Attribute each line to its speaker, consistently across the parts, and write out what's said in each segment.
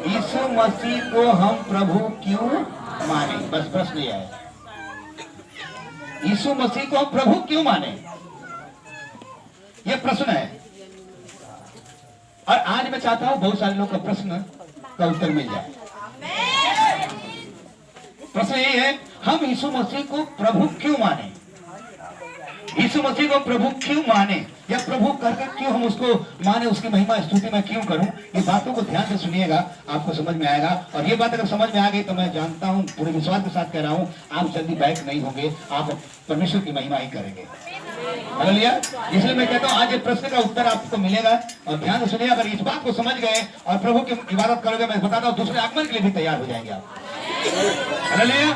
Speaker 1: यीशु मसीह को हम प्रभु क्यों माने? बस प्रश्न यह है, यीशु मसीह को हम प्रभु क्यों माने? यह प्रश्न है। और आज मैं चाहता हूं बहुत सारे लोग का प्रश्न का उत्तर मिल जाए। प्रश्न यही है, हम यीशु मसीह को प्रभु क्यों माने? यीशु मसीह को प्रभु क्यों माने, या प्रभु करके क्यों हम उसको माने, उसकी महिमा स्तुति मैं क्यों करूं? ये बातों को ध्यान से सुनिएगा, आपको समझ में आएगा। और ये बात अगर समझ में आ गई तो मैं जानता हूं, पूरे विश्वास के साथ कह रहा हूं, आप जल्दी बैक नहीं होंगे, आप परमेश्वर की महिमा ही करेंगे। हालेलुया। इसलिए मैं कहता हूं आज ये प्रश्न का उत्तर आपको मिलेगा। और ध्यान से सुनिए, अगर इस बात को समझ गए और प्रभु की इबादत करोगे, मैं बताता हूं दूसरे आगमन के लिए भी तैयार हो जाएंगे आप। हालेलुया।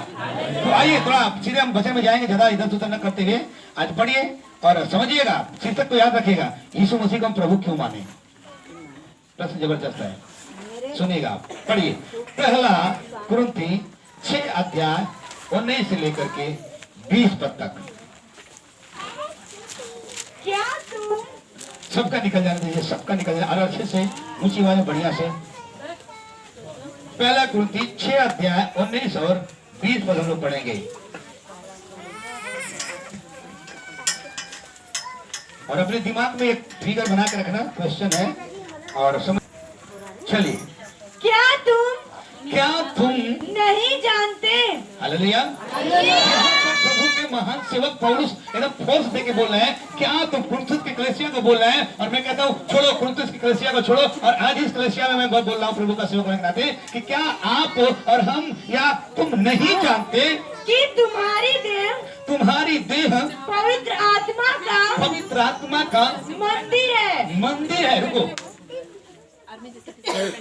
Speaker 1: तो आइए थोड़ा सीधे हम वचन में जाएंगे, ज्यादा इधर उधर न करते हुए आज पढ़िए और समझिएगा। शीर्षक को याद रखिएगा, यीशु मसीह को हम प्रभु क्यों माने। प्रश्न जबरदस्त है, सुनिएगा आप, पढ़िए। पहला कुरिन्थी 6 अध्याय 19 से लेकर के 20 पद तक।
Speaker 2: क्या तुम
Speaker 1: सबका निकल जाने दीजिए, सबका निकल जाए, और अच्छे से ऊंची आवाज में बढ़िया से। पहला कुरिन्थी 6 अध्याय 19 और 20 पद हम लोग पढ़ेंगे। और अपने दिमाग में एक फिगर बना के रखना, क्वेश्चन है और समझ। चलिए, क्या तुम
Speaker 2: नहीं जानते?
Speaker 1: हालेलुया। प्रभु के महान सेवक पौलुस एकदम फोर्स देके बोल रहे हैं, क्या तुम कुरिन्थुस की कलीसिया को बोल रहे हैं। और मैं कहता हूँ छोड़ो कुरिन्थुस की कलीसिया को छोड़ो, और आज इस कलीसिया में मैं बोल रहा हूँ प्रभु का सेवक होने के नाते कि क्या आप और हम या तुम नहीं जानते
Speaker 2: कि तुम्हारी देह
Speaker 1: पवित्र आत्मा का मंदिर है। रुको,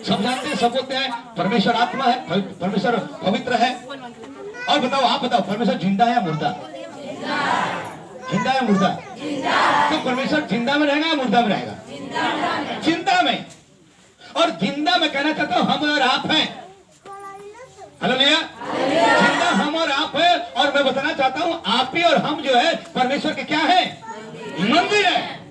Speaker 1: सब जानते हैं, सब बोलते हैं परमेश्वर आत्मा है, परमेश्वर पवित्र है। और बताओ, आप बताओ, परमेश्वर जिंदा है या मुर्दा? जिंदा है मुर्दा? तो परमेश्वर जिंदा में रहेगा या मुर्दा में रहेगा? जिंदा में। और जिंदा में कहना चाहता हूं हम और आप हैं। हालेलुया। जिंदा हम और आप है। और मैं बताना चाहता हूं आप ही और हम जो है परमेश्वर के क्या है? मंदिर है।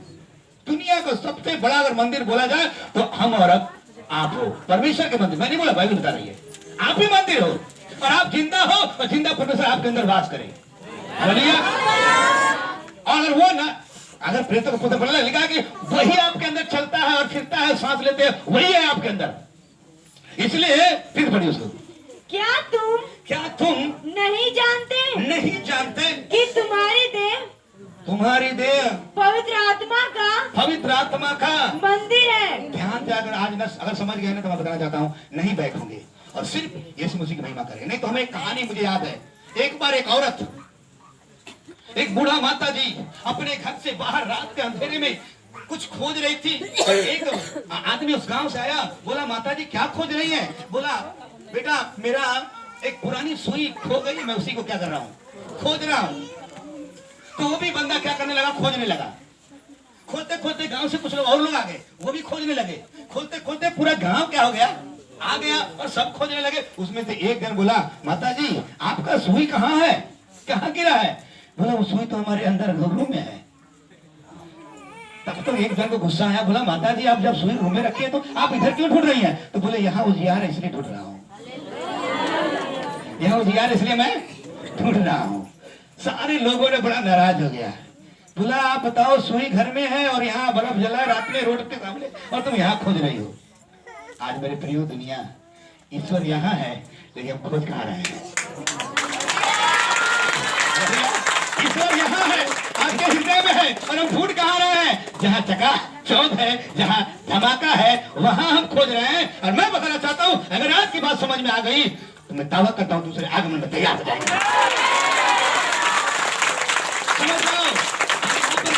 Speaker 1: दुनिया का सबसे बड़ा अगर मंदिर बोला जाए तो हम और आप हो, परमेश्वर के मंदिर। मैं नहीं बोला, बाइबल बता रही है, आप ही मंदिर हो और आप जिंदा हो, और जिंदा परमेश्वर आपके अंदर वास करे। हालेलुया। और वो ना, अगर प्रेरितों को पुस्तक पढ़ना लिखा कि वही आपके अंदर चलता है और फिरता है, सांस लेते हैं, वही है आपके अंदर। इसलिए फिर पढ़िए उसको, क्या तुम
Speaker 2: नहीं
Speaker 1: जानते
Speaker 2: कि तुम्हारी देह पवित्र
Speaker 1: आत्मा का
Speaker 2: मंदिर है।
Speaker 1: ध्यान से अगर आज न अगर समझ गए ना तो मैं बताना चाहता हूँ, नहीं बैठ होंगे और सिर्फ यीशु मसीह की महिमा करेंगे। नहीं तो हमें एक कहानी मुझे याद है, एक बार एक औरत, एक बूढ़ा माता जी अपने घर से बाहर रात के अंधेरे में कुछ खोज रही थी। एक आदमी उस गांव से आया, बोला माता जी क्या खोज रही है? बोला बेटा मेरा एक पुरानी सुई खो गई, मैं उसी को क्या कर रहा हूँ, खोज रहा हूँ। तो वो भी बंदा क्या करने लगा, खोजने लगा। खोलते खोलते गांव से कुछ लोग और लोग आ गए, वो भी खोजने लगे। खोलते खोलते पूरा गांव क्या हो गया, आ गया और सब खोजने लगे। उसमें से एक जन बोला माता जी आपका सुई कहाँ है, कहाँ गिरा है? बोला वो सुई तो हमारे अंदर रूम में है। तब तो एक जन को गुस्सा आया, बोला माता जी आप जब सुई रूम में रखी है तो आप इधर क्यों ढूंढ रही हैं? तो बोले यहाँ उजियार है इसलिए ढूंढ रहा हूँ, यहाँ उजियार इसलिए मैं ढूंढ रहा हूँ। सारे लोगों ने बड़ा नाराज हो गया। बोला आप बताओ सुई घर में है और यहाँ बर्फ जला है रात में रोड के सामने, और तुम यहाँ खोज रही हो। आज मेरे प्रियो दुनिया, ईश्वर यहाँ है लेकिन हम खोज कहाँ रहे हैं? ईश्वर यहाँ है, आपके हृदय में है, और हम ढूंढ कहाँ रहे हैं? जहाँ चकाचौंध है, जहाँ धमाका है, वहां हम खोज रहे हैं। और मैं बताना चाहता हूँ अगर आज की बात समझ में आ गई तो मैं दावा करता हूँ दूसरे आगमन में तैयार हो जाएंगे। समझ लो,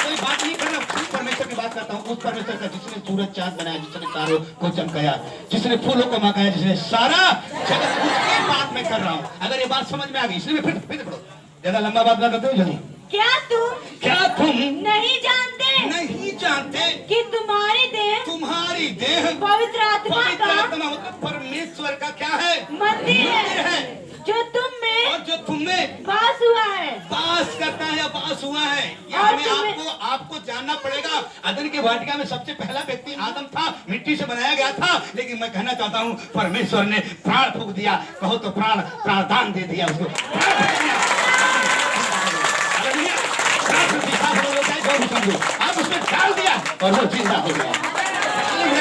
Speaker 1: कोई बात नहीं कर रहा, परमेश्वर की बात करता हूँ, उस परमेश्वर का जिसने सूरज चांद बनाया, जिसने तारों को चमकाया, जिसने फूलों को महकाया, जिसने सारा जगत, उसकी बात मैं कर रहा हूँ। अगर ये बात समझ में आ गई, इसलिए फिर पढ़ो, ज्यादा लंबा बात ना करते हो जल्दी।
Speaker 2: क्या तुम नहीं जानते कि तुम्हारी देह पवित्र आत्मा
Speaker 1: मतलब परमेश्वर का क्या है?
Speaker 2: मंदिर है, जो तुम में वास हुआ है,
Speaker 1: वास करता है या वास हुआ है।
Speaker 2: और
Speaker 1: हमें आपको जानना पड़ेगा। अदन की वाटिका में सबसे पहला व्यक्ति आदम था, मिट्टी से बनाया गया था। लेकिन मैं कहना चाहता हूँ परमेश्वर ने प्राण फूंक दिया, कहो तो प्राणदान दे दिया उसको, आप उसमें डाल दिया और वो जिंदा हो गया।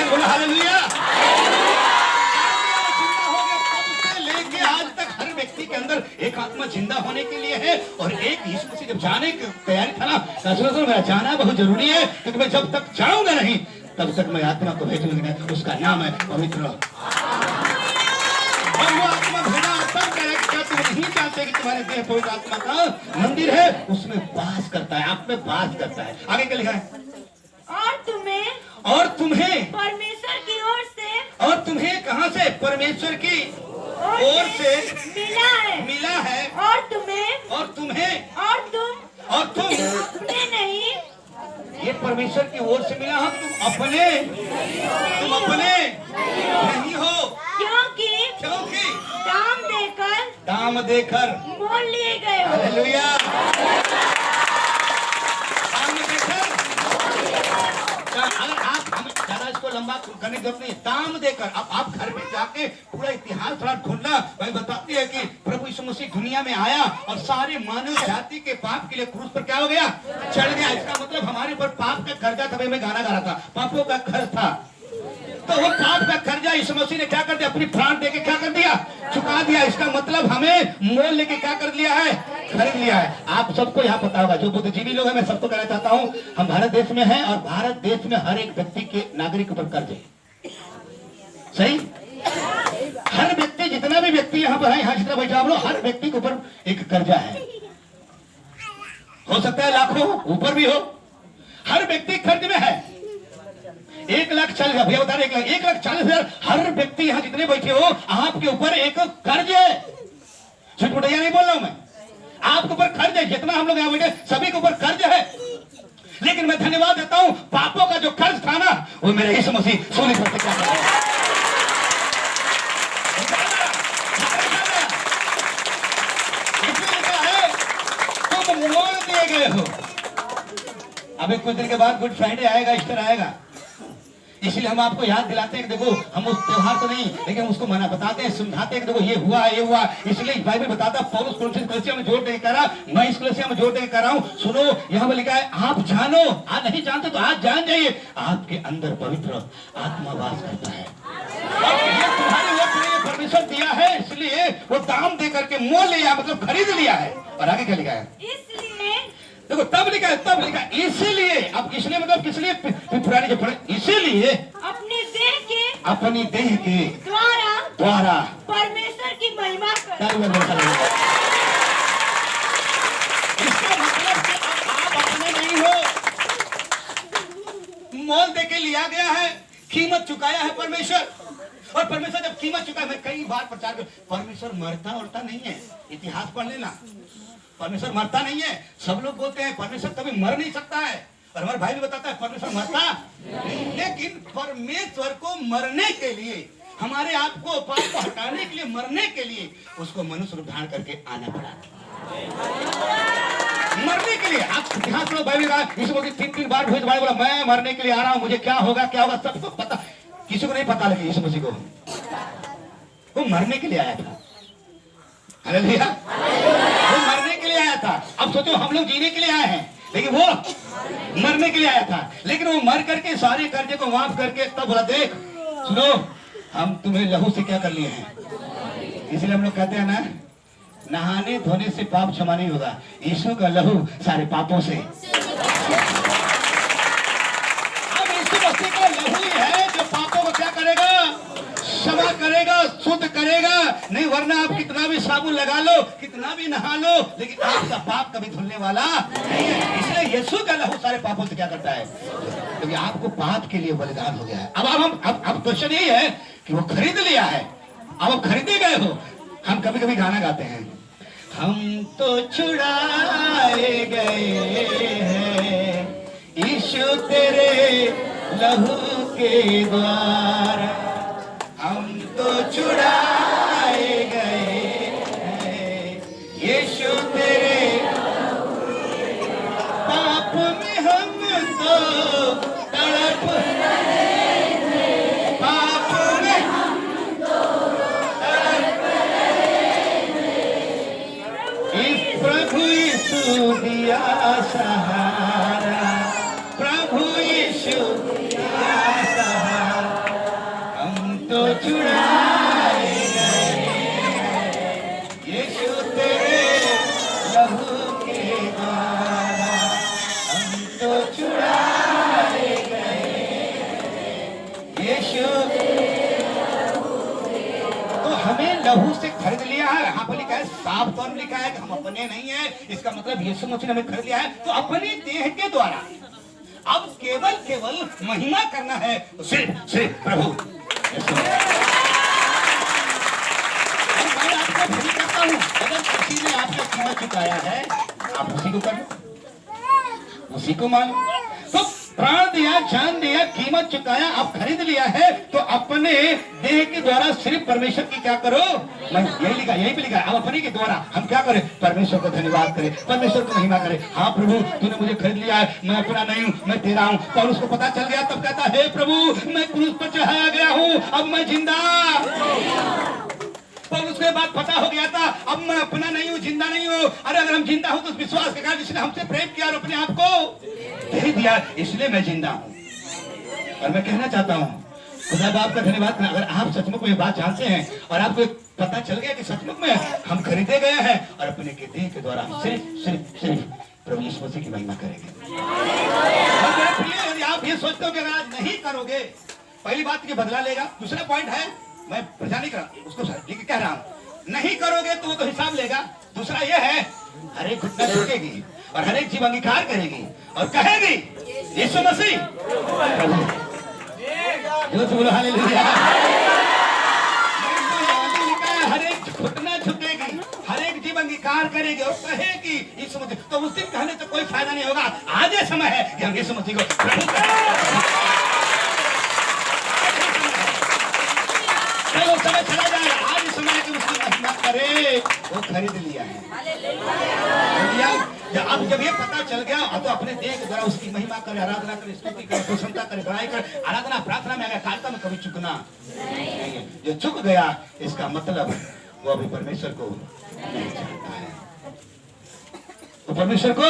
Speaker 1: बोला हालेलुया। लेके आज तक हर व्यक्ति के अंदर एक आत्मा जिंदा होने के लिए है और एक यीशु मसीह जब जाने की तैयारी था ना, मेरा जाना बहुत जरूरी है क्योंकि मैं जब तक जाऊंगा नहीं तब तक मैं आत्मा को भेजूंगा। उसका नाम है पवित्र। और वो आत्मा भेजा तब कह रहा है कि क्या तुम नहीं जानते कि तुम्हारे देह पवित्र आत्मा का मंदिर है, उसमें वास करता है, आप में वास करता है। आगे क्या लिखा है? और तुम्हें
Speaker 2: परमेश्वर की ओर से,
Speaker 1: और तुम्हें कहां से? परमेश्वर की ओर से मिला है
Speaker 2: और
Speaker 1: तुम्हें
Speaker 2: और तुम
Speaker 1: अपने
Speaker 2: नहीं,
Speaker 1: ये परमेश्वर की ओर से मिला। हम तुम अपने नहीं हो,
Speaker 2: क्योंकि दाम देकर मोल लिए गए हो।
Speaker 1: हालेलुया। दाम देकर, अगर आप ज्यादा इसको लंबा करने की जरूरत नहीं है, दाम देकर। अब आप घर में जाके पूरा इतिहास थोड़ा ढूंढना, वही बताती है कि प्रभु यीशु मसीह दुनिया में आया और सारे मानव जाति के पाप के लिए क्रूस पर क्या हो गया? चढ़ गया। इसका मतलब हमारे ऊपर पाप का कर्जा था। मैं गाना गा रहा था, पापों का खर्च था, तो वो पाप का कर्जा यीशु मसीह ने क्या कर दिया? अपनी प्राण देके क्या कर दिया? चुका दिया। इसका मतलब हमें मोल लेके क्या कर लिया है? खरीद लिया है। आप सबको यहाँ पता होगा, जो बुद्धिजीवी लोग हैं, मैं सबको कहना चाहता हूँ, हम भारत देश में हैं और भारत देश में हर एक व्यक्ति के नागरिक ऊपर कर्ज है। सही? हर व्यक्ति, जितना भी व्यक्ति यहाँ पर है, यहाँ जितना बैठा आप लोग, हर व्यक्ति के ऊपर एक कर्जा है। हो सकता है लाखों ऊपर भी हो, हर व्यक्ति कर्ज में है। 1,40,000 भैया बता रहे, 1,40,000 हर व्यक्ति यहाँ जितने बैठे हो, आपके ऊपर एक कर्ज है। छुटपुटैया नहीं बोल रहा हूं मैं, आपके ऊपर कर्ज है। जितना हम लोग यहाँ बैठे सभी के ऊपर कर्ज है। लेकिन मैं धन्यवाद देता हूं, पापों का जो कर्ज था ना, वो मेरे यीशु मसीह सूली पर क्या कर रहा है। तुम मोल दिए गए हो। अभी कुछ दिन के बाद गुड फ्राइडे आएगा, ईस्टर आएगा, इसलिए हम आपको याद दिलाते हैं कि देखो, हम उस त्योहार तो नहीं, लेकिन उसको मना बताते हैं, समझाते हैं कि देखो ये हुआ। इसलिए बाइबल बताता है, पौलुस कलीसिया में जोर देकर कह रहा, मैं इस कलीसिया में जोर देकर कह रहा हूं, सुनो, यहाँ पर लिखा है, आप जानो, आज नहीं जानते तो आज जान जाइए, आपके अंदर पवित्र आत्मा वास करता है। ये तुम्हारे लिए परमेश्वर दिया है, इसलिए वो दाम दे करके मोल लिया, मतलब खरीद लिया है। और आगे क्या लिखा है? देखो, तब लिखा है इसीलिए। अब इसलिए मतलब किस लिए? पुरानी जो पढ़े, इसीलिए अपनी देह के द्वारा
Speaker 2: परमेश्वर की महिमा कर।
Speaker 1: इसका मतलब कि आप अपने नहीं हो, मोल देके लिया गया है, कीमत चुकाया है परमेश्वर। और परमेश्वर जब कीमत चुका, मैं कई बार प्रचार कर, परमेश्वर मरता उड़ता नहीं है। इतिहास पढ़ लेना, परमेश्वर मरता नहीं है। सब लोग बोलते हैं परमेश्वर कभी मर नहीं सकता है, और हमारा भाई भी बताता है परमेश्वर मरता नहीं। लेकिन परमेश्वर को मरने के लिए, हमारे आप को पाप को हटाने के लिए, मरने के लिए उसको मनुष्य रूप धारण करके आना पड़ा। मरने के लिए आप इतिहास पढ़ो, बाइबल का यीशु मसीह 3 बार भविष्यवाणी बोला, मैं मरने के लिए आ रहा हूं, मुझे क्या होगा सबको पता। किसी को नहीं पता, लेकिन यीशु मसीह को वो मरने के लिए आया था। हालेलुया। वो मरने के लिए आया था। अब सोचो, हम लोग जीने के लिए आए हैं, लेकिन वो मरने के लिए आया था। लेकिन वो मर करके सारे कर्जे को माफ करके तब बोला, देख सुनो, हम तुम्हें लहू से क्या कर लिए हैं। इसलिए हम लोग कहते हैं ना, नहाने धोने से पाप क्षमा नहीं होगा, यीशु का लहू सारे पापों से। अब यीशु मसीह का लहू ही है जो पापों को क्या करेगा? क्षमा करेगा, शुद्ध करेगा। नहीं वरना आप कितना भी साबुन लगा लो, कितना भी नहा लो, लेकिन आपका पाप कभी धुलने वाला नहीं है। इसलिए यीशु का लहू सारे पापों से क्या करता है? क्योंकि आपको पाप के लिए बलिदान हो गया है। अब क्वेश्चन यही है कि वो खरीद लिया है, अब आप खरीदे गए हो। हम कभी कभी गाना गाते हैं, हम तो छुड़ाए गए हैं यीशु तेरे लहू के द्वारा, हम तो छुड़ाए गए हैं यीशु तेरे पाप में हम तो सहारा, प्रभु यीशु तेरा सहारा, हम तो छुड़ाए गए यीशु तेरे लहू के द्वारा, हम तो छुड़ाए गए यीशु। तो हमें लहू से खरीद लिया है। यहाँ पर लिखा है, साफ तौर में लिखा है कि हम अपने नहीं है। इसका मतलब यीशु मसीह ने हमें खरीद लिया है। तो अपनी देह के द्वारा अब केवल महिमा करना है सिर्फ प्रभु। मैं आपको भी कहता हूँ, अगर किसी ने आपका कीमत चुकाया है, आप उसी को करो, उसी को मानो। तो प्राण दिया, जान दिया, कीमत चुकाया, आप खरीद लिया है, तो अपने देह के द्वारा सिर्फ परमेश्वर की क्या करो। मैं यही लिखा, यही पे लिखा है, अब अपने के द्वारा हम क्या करें, परमेश्वर को धन्यवाद करें, परमेश्वर को महिमा करें। हाँ प्रभु, तूने मुझे खरीद लिया है, मैं अपना नहीं हूँ, मैं तेरा हूँ। और उसको पता चल गया, तब कहता है, हे प्रभु, मैं क्रूस पर चढ़ाया गया हूँ, अब मैं जिंदा। और उसके बाद पता हो गया था, अब मैं अपना नहीं हूँ, जिंदा नहीं हूँ। अरे अगर हम जिंदा हो तो उस विश्वास के कारण जिसने हमसे प्रेम किया और अपने आप को दे दिया, इसलिए मैं जिंदा हूँ। और मैं कहना चाहता हूँ, खुदा बाप का धन्यवाद। अगर आप सचमुच में ये बात जानते हैं और आपको पता चल गया कि सचमुच में हम खरीदे गए हैं और अपने के देह के द्वारा सिर्फ प्रभु यीशु मसीह की महिमा करेंगे। और मेरे प्रिय, यदि आप ये सोचते हो कि अगर आज नहीं करोगे, पहली बात ये बदला लेगा। दूसरा पॉइंट है, मैं प्रचार नहीं कर रहा, उसको लेके कह रहा हूँ, नहीं करोगे तो वो तो हिसाब लेगा। दूसरा ये है, हर एक घुटना झुकेगी और हर एक जीव अंगीकार करेगी और कहेगी यीशु मसीह प्रभु। बोलो हालेलुया। हर एक घुटना झुकेगी, हर एक जीव अंगीकार करेगी और कहेगी यीशु मसीह। तो उस दिन कहने से कोई फायदा नहीं होगा। आज ये समय है कि हम यीशु मसीह को प्रभु चलो, समय चला जाएगा। आज इस समय की उसकी महिमा करे, वो खरीद लिया है। अब जब ये पता चल गया, तो अपने देह के द्वारा उसकी महिमा करे, आराधना करे, स्तुति करे, प्रशंसा करे, बड़ाई करे। आराधना प्रार्थना में अगर कार्यक्रम में कभी चुकना नहीं है। जो चुक गया, इसका मतलब वो अभी परमेश्वर को नहीं जानता है, तो परमेश्वर को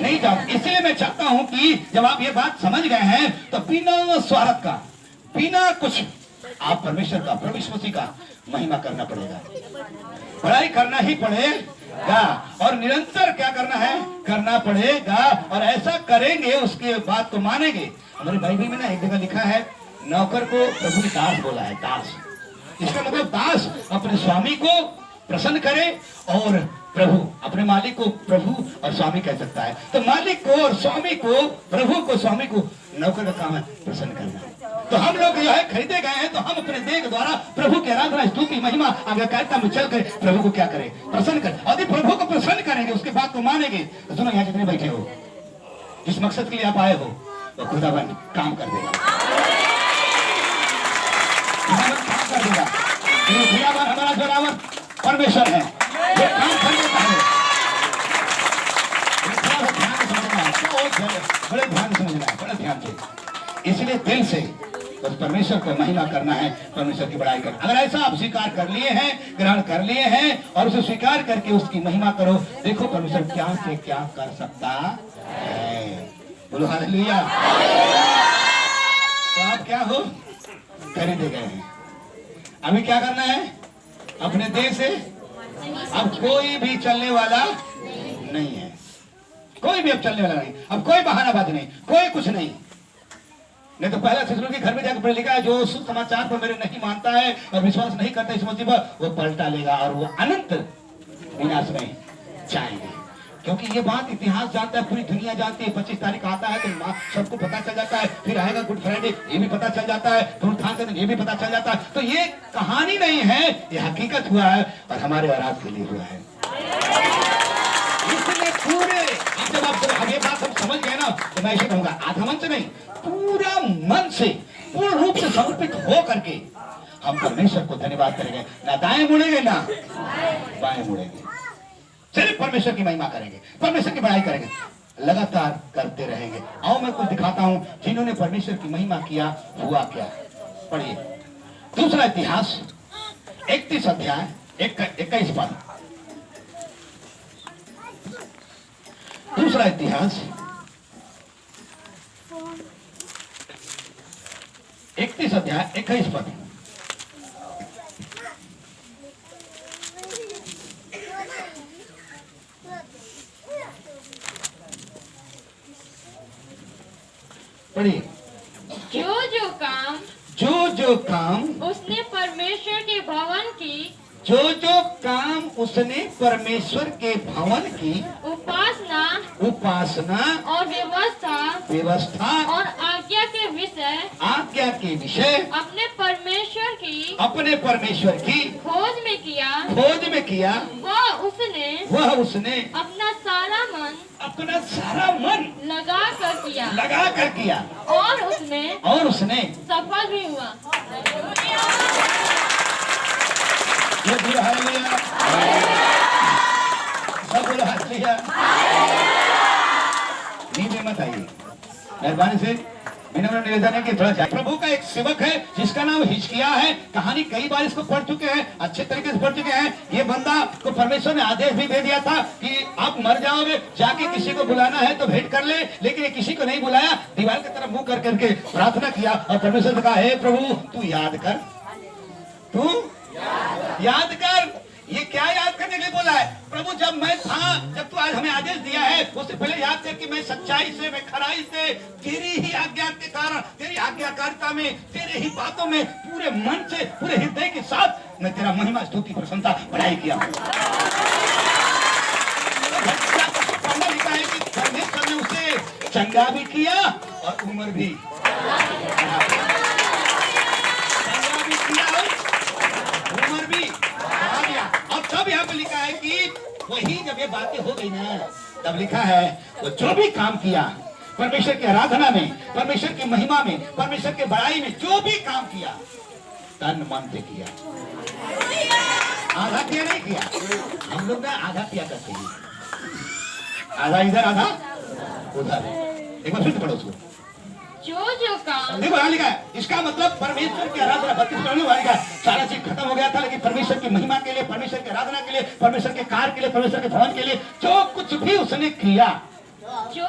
Speaker 1: नहीं जानता। इसलिए मैं चाहता हूं कि जब आप ये बात समझ गए हैं, तो बिना स्वार्थ का, बिना कुछ, आप परमेश्वर का, प्रभु यीशु मसीह का महिमा करना पड़ेगा, बड़ाई करना ही पड़ेगा और निरंतर क्या करना है, करना पड़ेगा। और ऐसा करेंगे, उसके बात को मानेंगे। हमारे बाइबल में ना एक जगह लिखा है, नौकर को प्रभु ने दास बोला है, दास। इसका मतलब दास अपने स्वामी को प्रसन्न करे और प्रभु अपने मालिक को प्रभु और स्वामी कह सकता है। तो मालिक को और स्वामी को, प्रभु को स्वामी को, नौकर का काम है प्रसन्न करना। तो हम लोग जो है खरीदे गए हैं, तो हम अपने देह के द्वारा प्रभु की आराधना, स्तुति, महिमा, आज्ञाकारिता में चल कर प्रभु को क्या करें, प्रसन्न करें। और यदि प्रभु को प्रसन्न करेंगे, उसके बात को मानेंगे, तो सुनो, यहाँ जितने बैठे हो, जिस मकसद के लिए आप आए हो, तो खुदावन काम कर देगा, खुदावन काम कर देगा। खुदावन हमारा जोरावर परमेश्वर है, वो काम कर देता है। ध्यान से समझना है, बड़े ध्यान से समझना है, बड़े ध्यान से। इसलिए दिल से बस परमेश्वर को महिमा करना है, परमेश्वर की बड़ाई करना। अगर ऐसा आप स्वीकार कर लिए हैं, ग्रहण कर लिए हैं और उसे स्वीकार करके उसकी महिमा करो, देखो परमेश्वर क्या से क्या कर सकता है। बोलो हालेलुया। तो आप क्या हो, खरीदे गए हैं। अभी क्या करना है, अपने देह से अब कोई भी चलने वाला नहीं है, कोई भी अब चलने वाला नहीं। अब कोई बहानाबाजी नहीं, कोई कुछ नहीं। नहीं तो पहला शिशु के घर में जाकर पढ़ लिखा है, जो सुसमाचार पर मेरे नहीं मानता है और विश्वास नहीं करता इस मसीह पर, वो पलटा लेगा और वो अनंत विनाश में जाएंगे। क्योंकि ये बात इतिहास जानता है, पूरी दुनिया जानती है। 25 तारीख आता है तो सबको पता चल जाता है, फिर आएगा गुड फ्राइडे, ये भी पता चल जाता है, पुनरुत्थान के दिन ये भी पता चल जाता है। तो ये कहानी नहीं है, ये हकीकत हुआ है और हमारे और आपके लिए हुआ है। इसलिए पूरे जब आप ये बात हम समझ गए ना, तो मैं ऐसे कहूंगा, आधा मन से नहीं, पूरा मन से, पूर्ण रूप से समर्पित हो करके हम परमेश्वर को धन्यवाद करेंगे। ना दाएं मुड़ेंगे ना बाएं मुड़ेंगे, सिर्फ परमेश्वर की महिमा करेंगे, परमेश्वर की बड़ाई करेंगे, लगातार करते रहेंगे। आओ मैं कुछ दिखाता हूं जिन्होंने परमेश्वर की महिमा किया, हुआ क्या। पढ़िए दूसरा इतिहास 31 अध्याय 21 पद। दूसरा इतिहास 31 अध्याय 21 पद। पढ़िए।
Speaker 2: जो काम
Speaker 1: उसने
Speaker 2: परमेश्वर के भवन की
Speaker 1: जो काम उसने परमेश्वर के भवन की उपासना
Speaker 2: और
Speaker 1: व्यवस्था
Speaker 2: और आज्ञा के विषय अपने परमेश्वर की खोज में किया
Speaker 1: वह उसने
Speaker 2: अपना सारा मन लगा कर किया और उसमें सफल भी हुआ।
Speaker 1: ये बोलो हालेलुया। सब बोलो हालेलुया। नीचे मत आइए मेहरबानी से। मैंने निवेदन है कि थोड़ा जाए। प्रभु का एक सेवक है जिसका नाम हिजकिय्याह है। कहानी कई बार इसको पढ़ चुके हैं, अच्छे तरीके से पढ़ चुके हैं। ये बंदा को परमेश्वर ने आदेश भी दे दिया था कि आप मर जाओगे, जाके किसी को बुलाना है तो भेंट कर ले, लेकिन ये किसी को नहीं बुलाया। दीवार की तरफ मुंह कर करके प्रार्थना किया और परमेश्वर से कहा, हे प्रभु तू याद कर, तू याद कर। ये क्या याद करने के लिए बोला है? प्रभु जब मैं था, जब तू आज हमें आदेश दिया है, उससे पहले याद कर कि मैं सच्चाई से, मैं खराई से, तेरी ही आज्ञा के कारण, तेरी आज्ञाकारिता में, तेरे ही बातों में पूरे मन से, पूरे हृदय के साथ मैं तेरा महिमा, स्तुति, प्रशंसा, बड़ाई किया। लिखा है कि परमेश्वर ने उसे चंगा भी किया और उम्र भी तब यहाँ पे लिखा है कि वही जब ये बातें हो गई ना, तब लिखा है वो जो भी काम किया परमेश्वर की आराधना में, परमेश्वर की महिमा में, परमेश्वर के बड़ाई में, जो भी काम किया तन मन से किया। आधा किया नहीं किया। हम लोग ना आधा किया करते हैं, आधा इधर आधा उधर। एक बार फिर पढ़ो उसको।
Speaker 2: जो काम
Speaker 1: देखो यहाँ लिखा है, इसका मतलब परमेश्वर की आराधना 32 लिखा सारा चीज खत्म हो गया था, लेकिन परमेश्वर की महिमा के लिए, परमेश्वर की आराधना के लिए, परमेश्वर के कार्य के लिए, परमेश्वर के भवन के लिए जो कुछ भी उसने किया, जो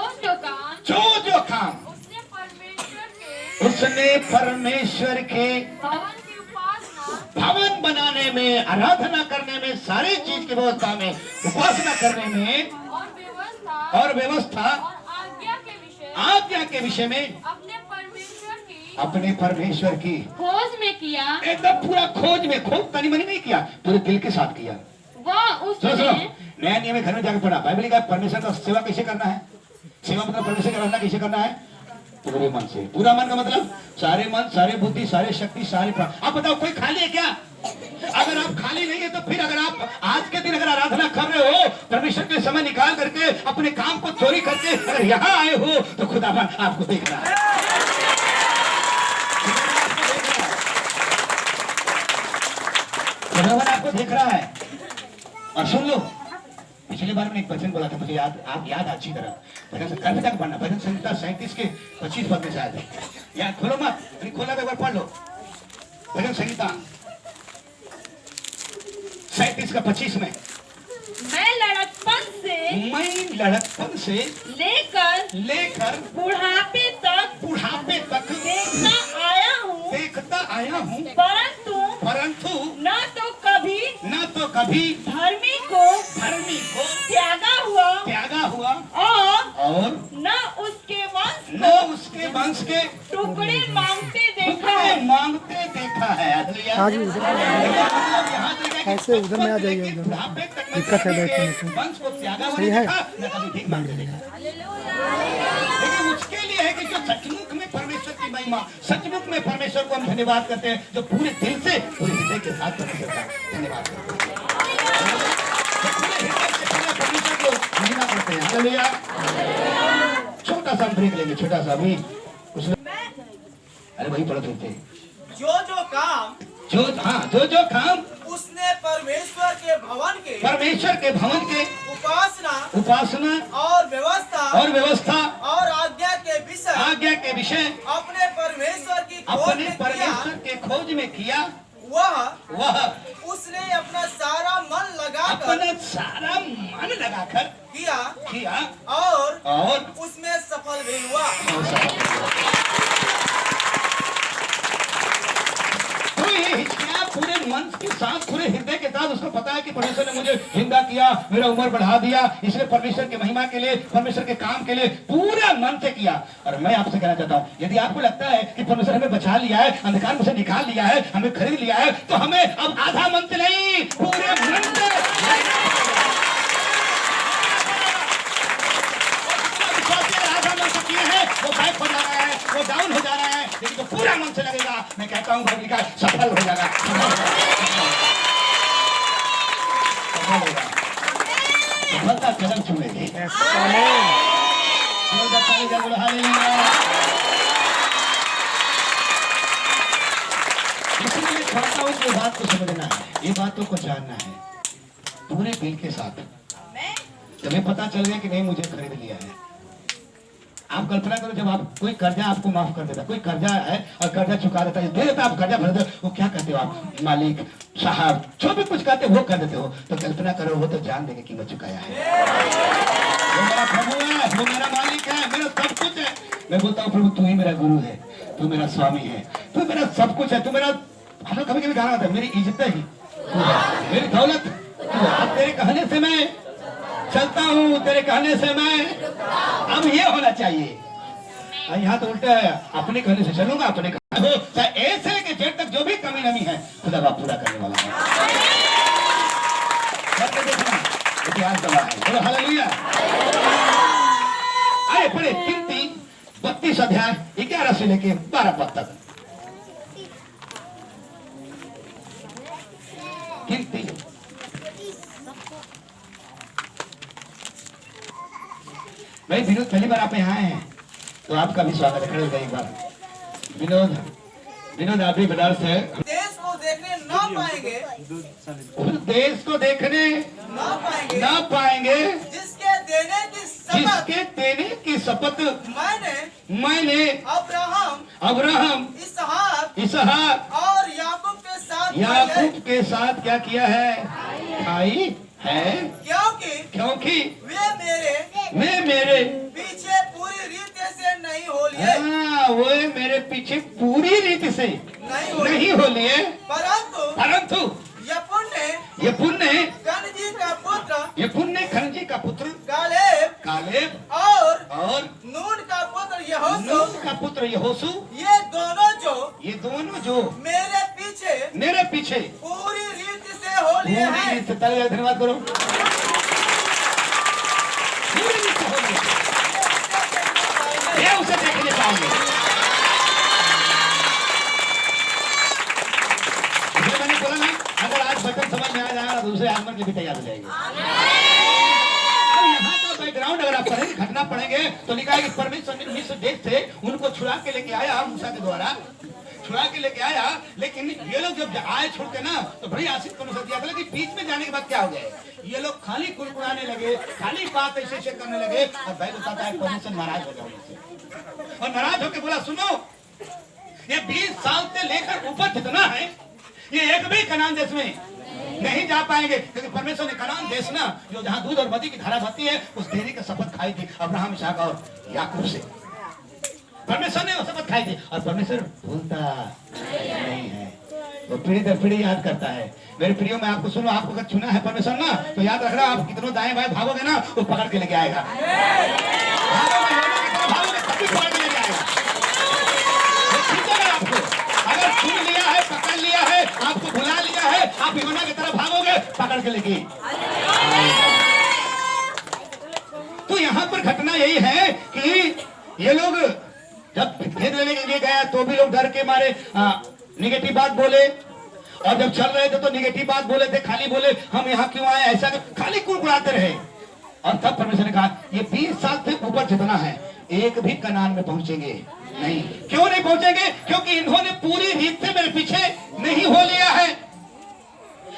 Speaker 1: काम उसने परमेश्वर के भवन बनाने में, आराधना करने में, सारी चीज की व्यवस्था में, उपासना करने में और व्यवस्था आज्ञा के विषय में अपने परमेश्वर की
Speaker 2: खोज में किया।
Speaker 1: एकदम पूरा खोज में, खोज तनी मनी नहीं किया, पूरे दिल के साथ किया। सुनो, नया नियम घर में जाकर पढ़ा, बाइबल का परमेश्वर का सेवा कैसे करना है। सेवा मतलब परमेश्वर की आराधना कैसे करना है? पूरे मन से। पूरा मन का मतलब सारे मन, सारे बुद्धि, सारे शक्ति, सारे प्राण। आप बताओ कोई खाली है क्या? अगर आप खाली नहीं है तो फिर अगर आप आज के दिन अगर आराधना कर रहे हो, परमेश्वर के समय निकाल करके, अपने काम को चोरी करके अगर यहाँ आए हो, तो खुदावन आपको देख रहा है। खुदावन आपको देख रहा है। और सुन लो, पिछले बार मैंने एक वचन बोला था, मुझे याद, आप याद अच्छी तरह भजन कल तक पढ़ना, भजन संहिता 37 के 25 पद में शायद है। याद खोलो मत, खोला तो एक बार पढ़ लो। भजन संहिता 37 का 25 में
Speaker 2: मैं लड़कपन से
Speaker 1: लेकर
Speaker 2: बुढ़ापे तक
Speaker 1: देखता आया हूँ, परंतु
Speaker 2: न तो कभी धर्मी को त्यागा हुआ
Speaker 1: और
Speaker 2: न उसके वंश
Speaker 1: के
Speaker 2: टुकड़े मांगते
Speaker 1: देखा है।
Speaker 3: ऐसे उधर में आ जाइए, दिक्कत है बैठने में।
Speaker 1: वंश को त्यागा
Speaker 3: सही है।
Speaker 1: न कभी भीख मांगते देखा। लेकिन उसके लिए है कि जो सचमुच में परमेश्वर की महिमा, सचमुच में परमेश्वर को हम धन्यवाद करते हैं, जो पूरे दिल से, पूरे हृदय के साथ परमेश्वर का धन्यवाद करते हैं, परमेश्वर को महिमा करते हैं। हालेलुया। छोटा सा ब्रेक लेंगे, छोटा सा भी उसमें। अरे वही पढ़ते थे, जो काम
Speaker 4: उसने परमेश्वर के भवन के
Speaker 1: उपासना
Speaker 4: और व्यवस्था
Speaker 1: और
Speaker 4: आज्ञा के विषय अपने परमेश्वर
Speaker 1: के खोज में किया।
Speaker 4: वह उसने अपना सारा मन लगाकर किया
Speaker 1: और
Speaker 4: उसमें सफल भी हुआ।
Speaker 1: तो ये हिचकिया पूरे मन के साथ, पूरे हृदय के साथ उसको पता है कि परमेश्वर ने मुझे जिंदा किया, मेरा उम्र बढ़ा दिया, इसलिए परमेश्वर की महिमा के लिए, परमेश्वर के काम के लिए पूरा मन से किया। और मैं आपसे कहना चाहता हूँ, यदि आपको लगता है कि परमेश्वर हमें बचा लिया है, अंधकार में से निकाल लिया है, हमें खरीद लिया है, तो हमें अब आधा मन से नहीं, पूरे मन से वो बैक हो जा रहा है, वो डाउन हो जा रहा है, लेकिन तो पूरा मन से लगेगा, मैं कहता हूँ भाई का सफल हो जाएगा, सफलता कदम चुमेगी। इसलिए मैं चाहता हूँ कि बात को समझना है, ये बातों को जानना है पूरे दिल के साथ। तुम्हें पता चल गया कि नहीं मुझे खरीद लिया है। आप कल्पना करो, जब आप कोई कर्जा आपको माफ कर देता, कोई कर्जा है और कर्जा चुका देता है, दे देता, आप कर्जा भर देते, वो क्या कहते हो आप, मालिक साहब जो भी कुछ कहते हो वो कर देते हो। तो कल्पना करो वो तो जान देंगे कि मैं चुकाया है, वो मेरा प्रभु है, वो मेरा मालिक है, मेरा सब कुछ है। मैं बोलता हूँ प्रभु तू ही मेरा गुरु है, तू मेरा स्वामी है, तू मेरा सब कुछ है, तू मेरा, हम लोग कभी कभी गाना होता है, मेरी इज्जत ही, मेरी दौलत, तेरे कहने से मैं चलता हूँ, तेरे कहने से मैं, अब ये होना चाहिए। यहाँ तो उल्टा है, अपने कहने से चलूंगा, अपने कहने हो चाहे ए से लेकर जेड तक जो भी कमी नमी है खुदा बाप पूरा करने वाला है। देखना इतिहास गवाह है, बोलो हालेलुया। आए पढ़े कीर्ति 32 अध्याय 11 से लेके 12 पद तक। कीर्ति भाई विनोद पहली बार आप यहाँ आए हैं तो आपका भी स्वागत है। खड़े हो एक बार। विनोद आप भी बनारस से
Speaker 4: देश को देखने ना पाएंगे,
Speaker 1: उस देश को देखने ना पाएंगे
Speaker 4: जिसके देने की शपथ
Speaker 1: मैंने अब्राहम इसहाक
Speaker 4: और याकूब
Speaker 1: के साथ क्या किया है, खाई है, क्योंकि वे मेरे
Speaker 4: पीछे पूरी रीति से नहीं हो लिए,
Speaker 1: वो मेरे पीछे पूरी रीति से नहीं हो लिए, परंतु यपुन्ने खनजी का पुत्र कालेब और
Speaker 4: नून का पुत्र यहोशू, ये दोनों जो मेरे पीछे पूरी रीति से हो लिए हैं।
Speaker 1: धन्यवाद करो। ये उसे देखने पाओगे। मैंने बोला ना, अगर आज बटन समझ में आ जाएगा तो दूसरे आगमन की भी तैयार हो जाएगी। यहाँ का बैकग्राउंड अगर आप पढ़ेंगे, घटना पढ़ेंगे तो लिखा है कि परमेश्वर ने मिस्र देश से उनको छुड़ा के लेके आया, मूसा के द्वारा छुड़ा के लेके आया। लेकिन ये लोग जब आए छोड़ के ना तो बड़ी आशीष को दिया था, लेकिन बीच में जाने के बाद क्या हो गया, ये लोग खाली कुड़कुड़ाने लगे, खाली बात ऐसे करने लगे। और भाई बताता है परमेश्वर नाराज हो गया उनसे, और नाराज होकर बोला सुनो, ये 20 साल से लेकर ऊपर जितना है ये एक भी कनान देश में नहीं जा पाएंगे, क्योंकि परमेश्वर ने कनान देश ना जो जहाँ दूध और मदी की धारा बहती है उस देने की शपथ खाई थी अब्राहम, इसहाक और याकूब से। परमेश्वर ने वो शपथ खाई थी और परमेश्वर भूलता नहीं है, वो पीढ़ी दर पीढ़ी याद करता है। मेरे प्रियो में आपको सुनो, आपको अगर चुना है परमेश्वर ना तो याद रखना, आप कितनों दाएं बाएं भागोगे ना वो पकड़ के लेके आएगा, भागोगे तभी पकड़ के लेके आएगा, वो खींचेगा आपको। अगर चुन लिया है, पकड़ लिया है, आपको बुला लिया है, आप योना की तरफ भागोगे पकड़ के लेके। तो यहाँ पर घटना यही है कि ये लोग जब भेद लेने के लिए गया तो भी लोग डर के मारे निगेटिव बात बोले, और जब चल रहे थे तो निगेटिव बात बोले थे, खाली बोले हम यहाँ क्यों आए, ऐसा खाली कुड़कुड़ाते रहे। और तब परमेश्वर ने कहा ये 20 साल से ऊपर जितना है एक भी कनान में पहुंचेंगे नहीं। क्यों नहीं पहुंचेंगे? क्योंकि इन्होंने पूरी रीत से मेरे पीछे नहीं हो लिया है।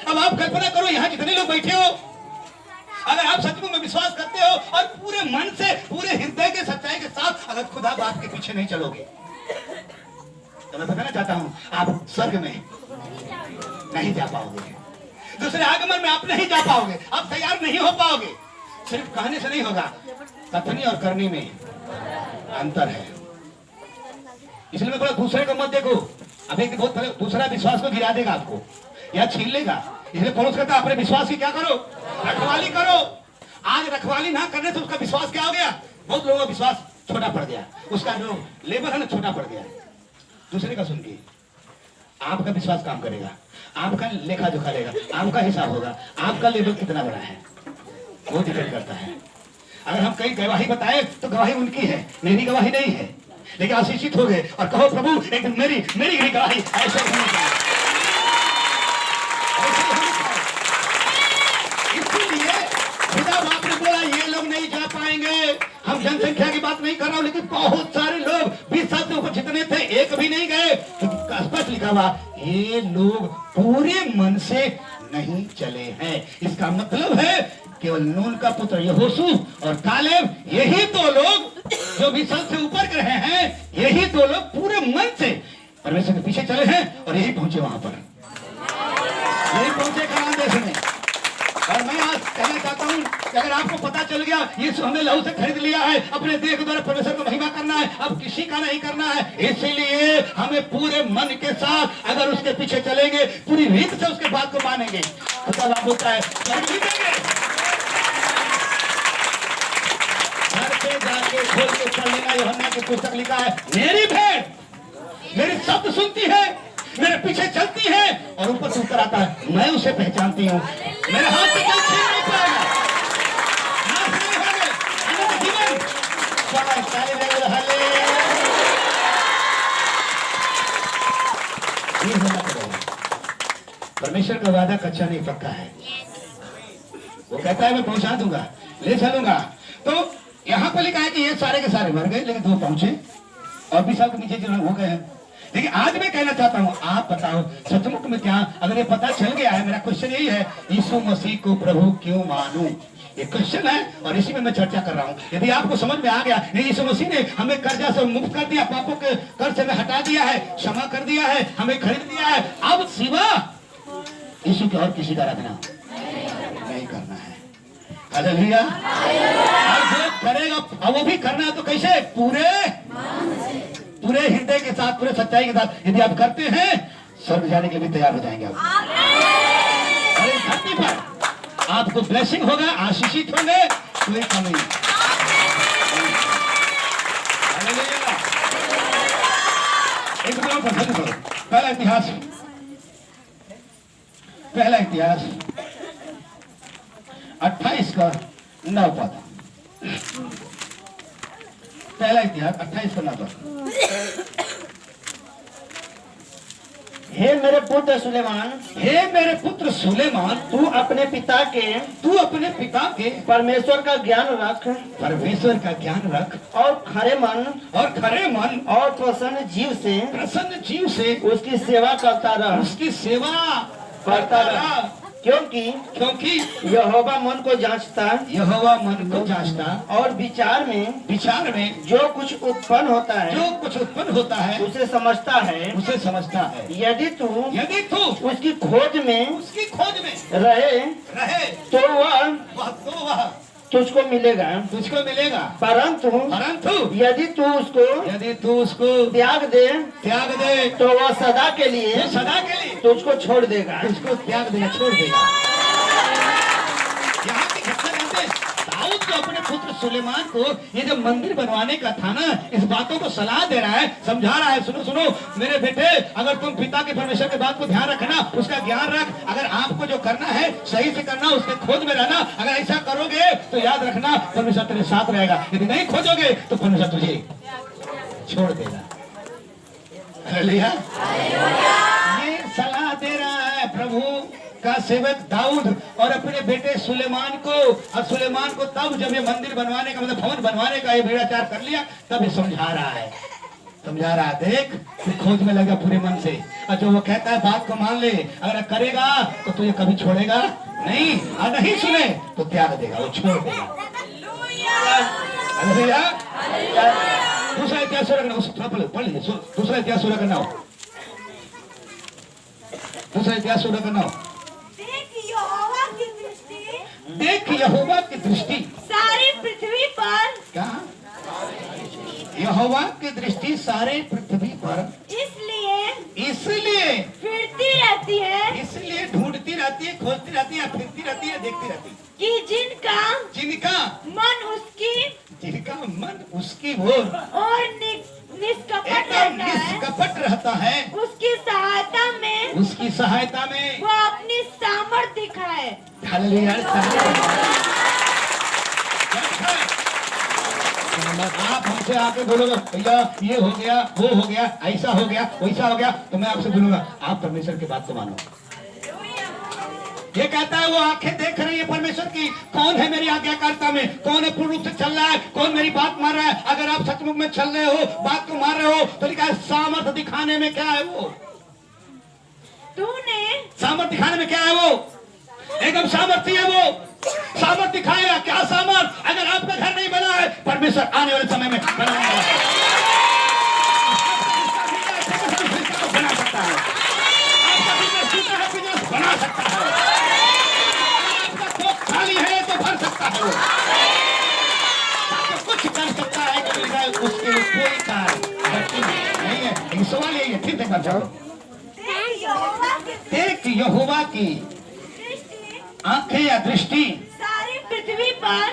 Speaker 1: अब आप कल्पना करो, यहाँ जितने लोग बैठे हो, अगर आप सचमुच में विश्वास करते हो और पूरे मन से, पूरे हृदय के सच्चाई के साथ अगर खुदा बाप के पीछे नहीं चलोगे तो मैं बताना चाहता हूं आप स्वर्ग में नहीं जा पाओगे, दूसरे आगमन में आप नहीं जा पाओगे, आप तैयार नहीं हो पाओगे। सिर्फ कहने से नहीं होगा, कथनी और करनी में अंतर है। इसलिए मैं बोला दूसरे को मत देखो, अब एक बहुत दूसरा विश्वास को गिरा देगा आपको या छीन लेगा। इसलिए पौलुस कहता है अपने विश्वास की क्या करो, रखवाली करो। आज रखवाली ना करने से उसका विश्वास क्या हो गया, बहुत लोगों का विश्वास छोटा पड़ गया, उसका जो लेवल है ना छोटा पड़ गया। दूसरे का सुन के आपका विश्वास काम करेगा, आपका लेखा जोखा लेगा, आपका हिसाब होगा, आपका लेवल कितना बड़ा है वो डिपेंड करता है। अगर हम कहीं गवाही बताएं तो गवाही उनकी है, मेरी गवाही नहीं है। लेकिन आशीषित हो गए और कहो प्रभु एक दिन मेरी भी गवाही ऐसे होनी चाहिए। इसलिए खुदा बाप ने बोला ये लोग नहीं जा पाएंगे। हम जनसंख्या की बात नहीं कर रहा हूं, लेकिन बहुत सारे लोग 20 साल से ऊपर जितने थे एक भी नहीं गए। तो स्पष्ट लिखा हुआ ये लोग पूरे मन से नहीं चले हैं। इसका मतलब है केवल नून का पुत्र यहोशू और कालेब, यही दो लोग जो 20 साल से ऊपर के रहे हैं, यही दो लोग पूरे मन से परमेश्वर के पीछे चले हैं और यही पहुंचे वहां पर, यही पहुंचे कनान देश में। और मैं आज कहना चाहता हूं कि अगर आपको पता चल गया यीशु हमने लहू से खरीद लिया है, अपने देह के द्वारा परमेश्वर को महिमा करना है, अब किसी का नहीं करना है। इसीलिए हमें पूरे मन के साथ अगर उसके पीछे चलेंगे, पूरी रीत से उसके बात को मानेंगे, खुदा लाभ होता है। घर पे जाके खोल के पढ़ लेना, यूहन्ना की पुस्तक लिखा है, मेरी भेड़ मेरे शब्द सुनती है, मेरे पीछे चलती है, और ऊपर से उतर आता है, मैं उसे पहचानती हूँ, मेरे हाथ से कोई छीन नहीं पाएगा, नाश नहीं होंगे, अनंत जीवन। ये होना पड़ेगा। परमेश्वर का वादा कच्चा नहीं पक्का है। वो कहता है मैं पहुंचा दूंगा, ले चलूंगा। तो यहाँ पर लिखा है कि ये सारे के सारे मर गए, लेकिन 2 पहुंचे और 20 साल के नीचे जो हो गए हैं। लेकिन आज मैं कहना चाहता हूँ, आप बताओ सचमुच में क्या, अगर ये पता चल गया है, मेरा क्वेश्चन यही है, यीशु मसीह को प्रभु क्यों मानूं? ये क्वेश्चन है और इसी में मैं चर्चा कर रहा हूँ। यदि आपको समझ में आ गया नहीं यीशु मसीह ने हमें कर्जा से मुक्त कर दिया, पापों के कर्ज से हटा दिया है, क्षमा कर दिया है, हमें खरीद दिया है, अब सिवा यीशु के और किसी का आराधना नहीं करना है। हालेलुया। और जो करेगा और वो भी करना है तो कैसे, पूरे हृदय के साथ, पूरे सच्चाई के साथ। यदि आप करते हैं स्वर्ग जाने के लिए तैयार हो जाएंगे आप। और इस धरती पर आपको ब्लेसिंग होगा, आशीषित होंगे, कोई कमी नहीं। एक बार पसंद करो, पहला इतिहास 28 का 9 पद। पहला इतिहास 28 का 9 पद।
Speaker 5: हे मेरे पुत्र सुलेमान,
Speaker 1: हे मेरे पुत्र सुलेमान,
Speaker 5: तू अपने पिता के परमेश्वर का ज्ञान रख,
Speaker 1: परमेश्वर का ज्ञान रख,
Speaker 5: और खरे मन और प्रसन्न जीव से उसकी सेवा करता रह, क्योंकि यहोवा मन को जांचता और विचार में जो कुछ उत्पन्न होता है उसे समझता है। यदि तू उसकी खोज में रहे तो वह तुझको मिलेगा। परंतु यदि तू उसको त्याग दे तो वह सदा के लिए तुझको छोड़ देगा।
Speaker 1: छोड़ देगा। यहाँ की घटना जानते हैं, दाऊद जो अपने पुत्र सुलेमान को ये जो मंदिर बनवाने का था ना, इस बातों को सलाह दे रहा है, समझा रहा है, सुनो मेरे बेटे, अगर तुम पिता के परमेश्वर के बात को ध्यान रखना, उसका ज्ञान रख, अगर आपको जो करना है सही से करना, उसके खोज में रहना, अगर ऐसा करोगे तो याद रखना परमेश्वर तेरे साथ रहेगा। यदि नहीं खोजोगे तो परमेश्वर तुझे छोड़ देगा। हालेलुया। ये सलाह दे रहा है प्रभु का सेवक दाऊद और अपने बेटे सुलेमान को। और सुलेमान को तब जब ये मंदिर बनवाने का, मतलब भवन बनवाने का ये भेड़ाचार कर लिया, तब ये समझा रहा है, देख तू खोज में लगा पूरे मन से, और जो वो कहता है बात को मान ले, अगर करेगा तो तुझे कभी छोड़ेगा नहीं, और नहीं सुने तो त्याग देगा, वो छोड़ देगा। दूसरा इतिहास पढ़ लीजिए, दूसरा इतिहास सूरह का 9, दूसरा इतिहास सूरह का 9। देख यहोवा की दृष्टि कि सारे पृथ्वी पर इसलिए
Speaker 2: फिरती रहती है
Speaker 1: इसलिए ढूंढती रहती है, खोजती रहती है, फिरती रहती है, देखती रहती है
Speaker 2: कि जिनका
Speaker 1: जिनका मन उसकी ओर
Speaker 2: और निष्कपट
Speaker 1: एकदम
Speaker 2: रहता है,
Speaker 1: निष्कपट रहता है,
Speaker 2: उसकी सहायता में वो अपनी सामर्थ्य दिखाए।
Speaker 1: हालेलुया। आप हमसे आके बोलोगे भैया ये हो गया, वो हो गया, ऐसा हो गया, वैसा हो गया, तो मैं आपसे बोलूंगा आप परमेश्वर की बात को मानो। ये कहता है वो आंखें देख रही है परमेश्वर की, कौन है मेरी आज्ञाकारिता में, कौन है पूर्ण रूप से चल रहा है, कौन मेरी बात मान रहा है। अगर आप सचमुच में चल रहे हो, बात को मान रहे हो, तो लिखा है सामर्थ्य दिखाने में क्या है वो,
Speaker 2: तूने
Speaker 1: सामर्थ्य दिखाने में क्या है वो, एकदम सामर्थ्य है वो, सामर्थ्य दिखाएगा। क्या सामर्थ्य? अगर आपका घर नहीं बना है, परमेश्वर आने वाले समय में बनाने वाला है। बना सकता है, आपका बिजनेस टूटा है, बिजनेस बना सकता है, आपका कोख खाली है तो भर सकता है वो, आपको कुछ कर सकता है कि उसके लिए कोई कार्य नहीं है। सवाल यही है, फिर देखना चाहो, देख यहोवा की आंखें या दृष्टि
Speaker 2: सारी पृथ्वी पर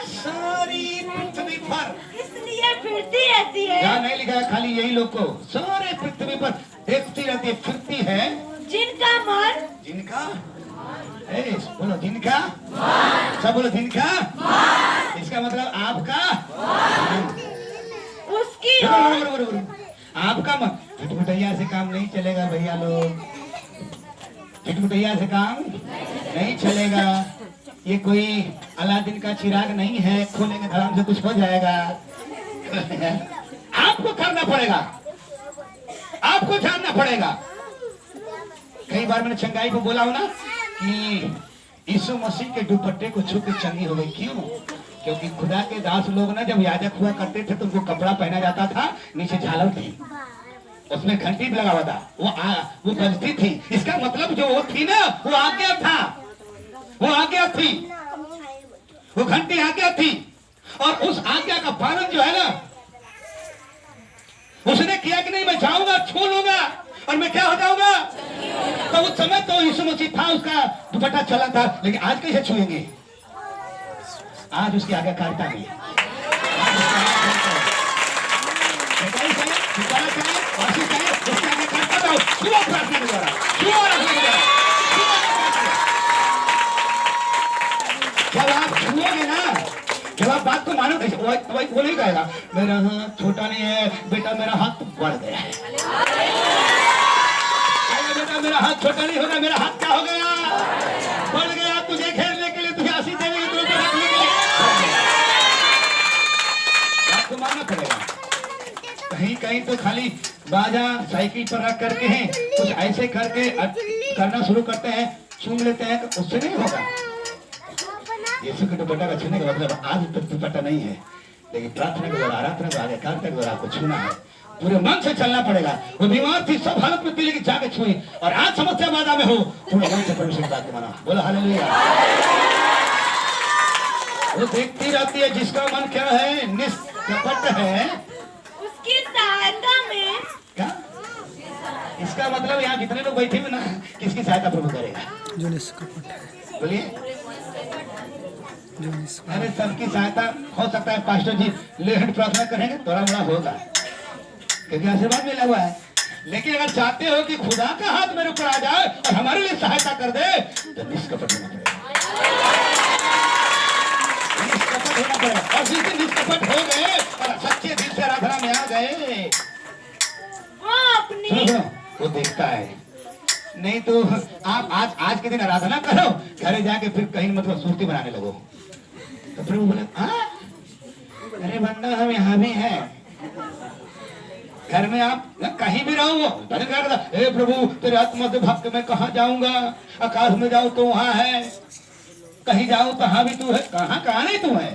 Speaker 2: इसलिए फिरती रहती है।
Speaker 1: यहाँ नहीं लिखा है खाली यही लोग को, सारे पृथ्वी पर देखती रहती है, फिरती है,
Speaker 2: जिनका मन
Speaker 1: बोलो जिनका, सब बोलो जिनका, इसका मतलब आपका
Speaker 2: उसकी
Speaker 1: आपका मन। झुटमुटैया से काम नहीं चलेगा भैया लोग, झुटमुटैया से काम नहीं चलेगा। ये कोई अलादीन का चिराग नहीं है, खोलेंगे धड़ाम से कुछ हो जाएगा। आपको करना पड़ेगा, आपको जानना पड़ेगा। कई बार मैंने चंगाई को बोला हो ना कि यीशु मसीह के दुपट्टे को छू के चंगी हो गई। क्यों? क्योंकि खुदा के दास लोग ना जब याजक हुआ करते थे तो उनको कपड़ा पहना जाता था, नीचे झालर थी, उसमें घंटी भी लगा हुआ था, वो बजती थी। इसका मतलब जो वो थी ना, वो आज्ञा था, वो आज्ञा थी, वो घंटी आज्ञा थी। और उस आज्ञा का पालन जो है ना, उसने किया कि नहीं, मैं जाऊंगा, छू लूंगा और मैं क्या हो जाऊंगा। तो उस समय तो यीशु मसीह था, उसका दुपट्टा चला था, लेकिन आज कैसे छुएंगे? आज उसकी आज्ञाकारिता में जब आप छुओगे ना, जब आप बात को मानोगे, वो नहीं कहेगा मेरा हाथ छोटा नहीं है बेटा, मेरा हाथ बढ़ गया है, बेटा मेरा हाथ छोटा नहीं होगा, मेरा हाथ क्या हो गया, बढ़ गया। तुझे खेलने के लिए, तुझे आशीष देने के लिए, रखने के लिए बात को मानना पड़ेगा। कहीं कहीं तो खाली बाजा साइकिल पर रख करके हैं, कुछ ऐसे करके करना शुरू करते हैं, छूम लेते हैं, तो उससे नहीं होगा। यीशु के दुपट्टा का छूने का मतलब आज तक दुपट्टा नहीं है, लेकिन प्रार्थना के द्वारा, आराधना के द्वारा, कार्य के द्वारा आपको छूना है, पूरे मन से चलना पड़ेगा। वो बीमार थी, सब हालत में थी, लेकिन जाके छुई, और आज समस्या बाधा में हो, पूरे मन से परमेश्वर की बात को माना। बोलो हालेलुया। वो देखती रहती है, जिसका मन क्या है, निष्कपट है,
Speaker 2: उसकी सहायता में।
Speaker 1: क्या इसका मतलब? यहाँ जितने लोग बैठे हुए ना, किसकी सहायता प्रभु करेगा?
Speaker 3: जो निष्कपट है,
Speaker 1: बोलिए।
Speaker 3: जो निष्कपट।
Speaker 1: अरे सबकी सहायता हो सकता है, पास्टर जी लेहट प्रार्थना करेंगे, थोड़ा बड़ा होगा क्योंकि आशीर्वाद मिला हुआ है। लेकिन अगर चाहते हो कि खुदा का हाथ मेरे ऊपर आ जाए और हमारे लिए सहायता कर दे, तो निष्कपट होना पड़ेगा, निष्कपट होना पड़ेगा। और जिस दिन निष्कपट हो गए और सच्चे दिल से आराधना में आ गए,
Speaker 2: वो अपनी
Speaker 1: वो देखता है। नहीं तो आप आज के दिन आराधना करो, घरे जाके फिर कहीं मतलब सूरती बनाने लगो, तो फिर वो बोले अरे बंदा हम यहाँ भी हैं। घर में आप कहीं भी रहो, भजन करता, हे प्रभु तेरे आत्मा से भक्त मैं कहाँ जाऊंगा, आकाश में जाऊं तो वहां है, कहीं जाऊं तहां भी तू है, कहाँ नहीं तू है।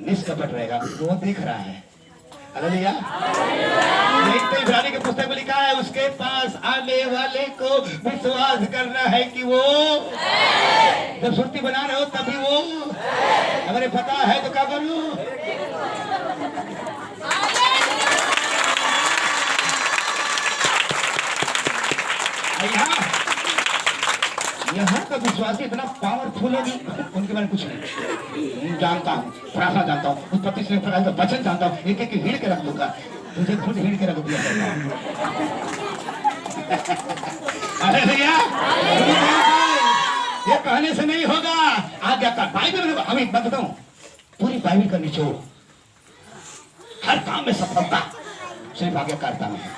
Speaker 1: निष्कपट रहेगा, वो देख रहा है। हालेलुया। यही तो इब्रानी के पुस्तक में लिखा है, उसके पास आने वाले को विश्वास करना है कि वो जब सुर्ती बना रहे हो तभी वो, अगर ये पता है तो क्या करूं? यहाँ का विश्वासी इतना पावरफुल है कि उनके बारे में कुछ नहीं जानता हूँ, प्रार्थना जानता हूँ, उत्पत्ति से प्रकार का वचन जानता हूँ, एक एक हिड़ के रख दूंगा, तुझे खुद हिड़ के रख दिया जाएगा। अरे भैया ये कहने से नहीं होगा, आज्ञा का बाइबल में हम एक बात बताऊं, पूरी बाइबल का निचोड़ हर काम में सफलता सिर्फ आज्ञाकारिता में है,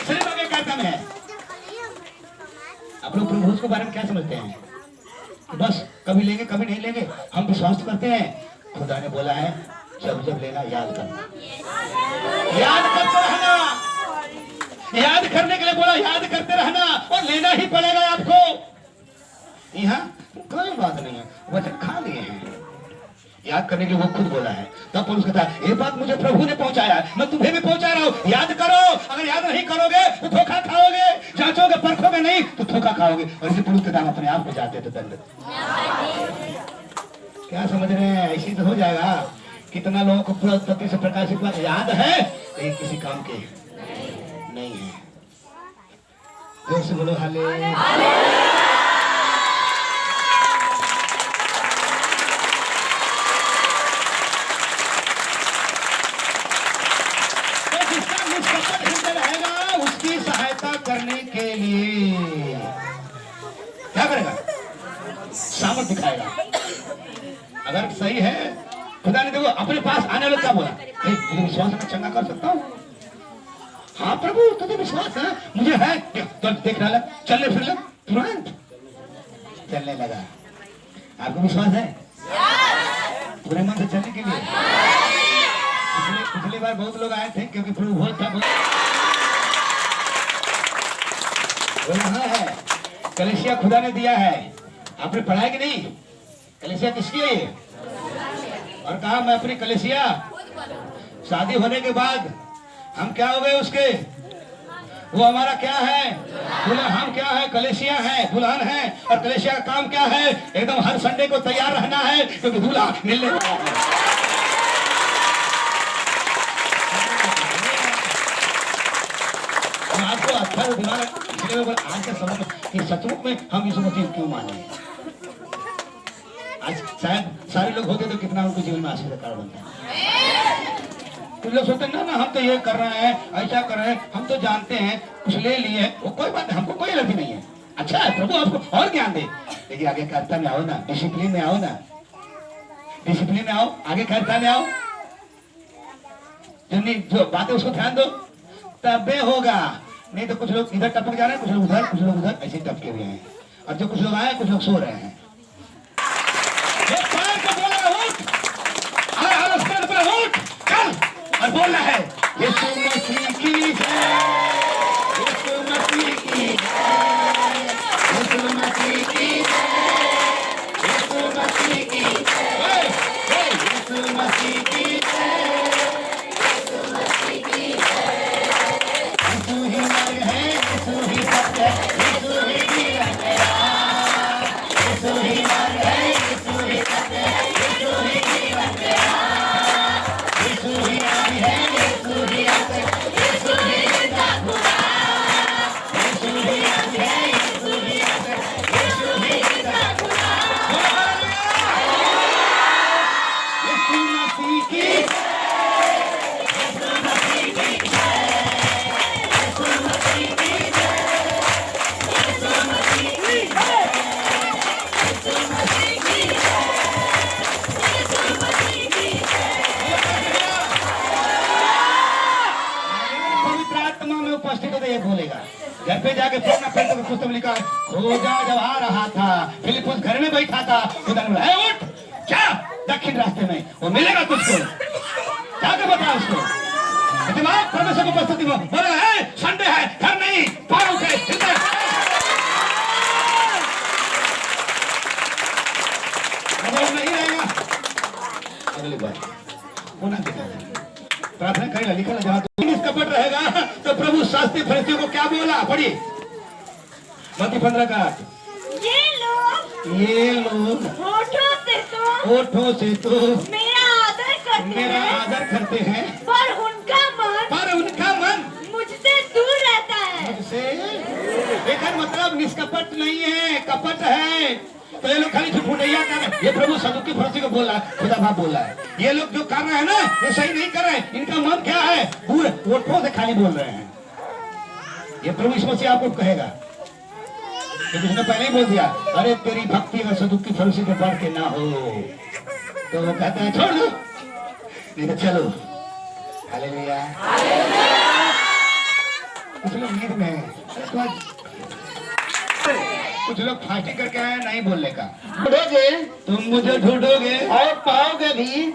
Speaker 1: सिर्फ आज्ञाकारिता में है। आप लोग प्रभु के बारे में क्या समझते हैं? बस कभी लेंगे कभी नहीं लेंगे, हम विश्वास करते हैं। खुदा ने बोला है जब जब लेना याद करना, याद करते रहना, याद करने के लिए बोला, याद करते रहना और लेना ही पड़ेगा आपको। यहाँ कोई बात नहीं है, वचन खा लिए हैं, याद करने के लिए वो खुद बोला है। तब पौलुस कहता है ये बात मुझे प्रभु ने पहुंचाया है, मैं तुम्हें भी पहुंचा रहा हूँ, याद करो। अगर याद नहीं करोगे तो धोखा खाओगे, जांचोगे परखोगे नहीं तो धोखा खाओगे। और इसी पौलुस कहता है अपने आप को जाते तो दंड। क्या समझ रहे हैं? ऐसी तो हो जाएगा। कितना लोगों को पूरा उत्पत्ति से प्रकाशित बात याद है लेकिन किसी काम के नहीं है। जोर से बोलो हालेलुया। तो जिसका निष्कपट हृदय रहेगा उसकी सहायता करने के लिए क्या करेगा? सामर्थ दिखाएगा। अगर सही है, खुदा ने देखो अपने पास आने वाले क्या बोला, मुझे विश्वास है, चंगा कर सकता हूँ। हाँ प्रभु तुझे विश्वास है, मुझे है। तो देख रहा चलने फिर तुरंत चलने लगा। आपको विश्वास है पूरे मन से चलने के लिए? पिछली बार बहुत लोग आए थे क्योंकि प्रभु बहुत था। वो यहाँ है, कलीसिया खुदा ने दिया है। आपने पढ़ा कि नहीं? कलीसिया किसकी है ये? और कहा मैं अपनी कलीसिया, शादी होने के बाद हम क्या हो गए उसके, वो हमारा क्या है? दुल्हन। हम क्या है? कलीसिया है, दुल्हन है। और कलीसिया का काम क्या है? एकदम हर संडे को तैयार रहना है क्योंकि दूल्हा मिलने वाला है। आपको अच्छा दिमाग आज के समय में कि सचमुच में हम यीशु मसीह क्यों माने? आज शायद सारे लोग होते तो कितना उनके जीवन में आशीर्वाद का कारण बनता है। कुछ लोग सोचते ना हम तो ये कर रहे हैं, ऐसा कर रहे हैं, हम तो जानते हैं, कुछ ले लिए, वो कोई बात नहीं, हमको कोई गलती नहीं है। अच्छा है, प्रभु आपको और ज्ञान दे, लेकिन आगे कर्ता में आओ ना, डिसिप्लिन में आओ ना, डिसिप्लिन में आओ, आगे कर्ता में आओ। जो बातें उसको ध्यान दो तबे होगा। नहीं तो कुछ लोग इधर टपक जा रहे हैं, कुछ लोग उधर, कुछ लोग उधर, ऐसे टपके हुए हैं। और जो कुछ लोग आए कुछ लोग सो रहे हैं। और बोलना है यीशु मसीह की जय, यीशु मसीह की जय, यीशु मसीह की जय, यीशु मसीह की जय, यीशु मसीह की जय, यीशु मसीह की जय। यीशु ही मार्ग है, यीशु ही सत्य है, यीशु ही जीवन है। यीशु ही मार्ग है, यीशु ही सत्य है, यीशु ही जीवन है। यीशु ही आदि है, यीशु ही अंत है, यीशु ही जिंदा खुदा। यीशु ही आदि है, यीशु ही अंत है, यीशु ही जिंदा खुदा। यीशु मसीह की जय, यीशु मसीह की जय, यीशु मसीह की जय, यीशु मसीह की जय, यीशु मसीह की जय, यीशु मसीह की जय। पवित्र आत्मा में उपस्थित होते ये बोलेगा। घर पे जाके पढ़ना पड़ता है, पुस्तक में लिखा है खोजा जब आ रहा था, फिलिप्पुस घर में बैठा था, खुदा ने बोला उठ क्या दक्षिण रास्ते में वो मिलेगा तुझको, जाकर बता उसको। दिमाग परमेश्वर की उपस्थिति में बोला है संडे है, घर नहीं, पार उठे नहीं रहेगा। अगली बार होना चाहिए, प्रार्थना करेगा, लिखा जहाँ कपट रहेगा तो प्रभु शास्त्री फरिस्तियों को क्या बोला? पढ़िए मत्ती 15 का 8। ये लोग होठों से तो मेरा आदर करते हैं, पर उनका मन कैसे? लेकिन मतलब निष्कपट नहीं है, कपट है। तो ये लोग खाली झूठैया कर रहे हैं। ये प्रभु सदुकी फरसी को बोल रहा है, खुदा बाप बोल रहा है। ये लोग जो कर रहे हैं ना, ये सही नहीं कर रहे हैं। इनका मन क्या है? पूरे वोटों से खाली बोल रहे हैं। ये प्रभु यीशु मसीह आपको कहेगा, क्योंकि उसने पहले ही बोल दिया, अरे तेरी भक्ति अगर सदुकी फरसी के पढ़ के ना हो तो वो कहते हैं छोड़ दो, नहीं तो चलो। हालेलुया। कुछ लोग नींद में हैं, कुछ लोग फास्टिंग करके आए नहीं बोलने का।
Speaker 5: ढूंढोगे
Speaker 1: तुम मुझे ढूंढोगे
Speaker 5: और पाओगे भी,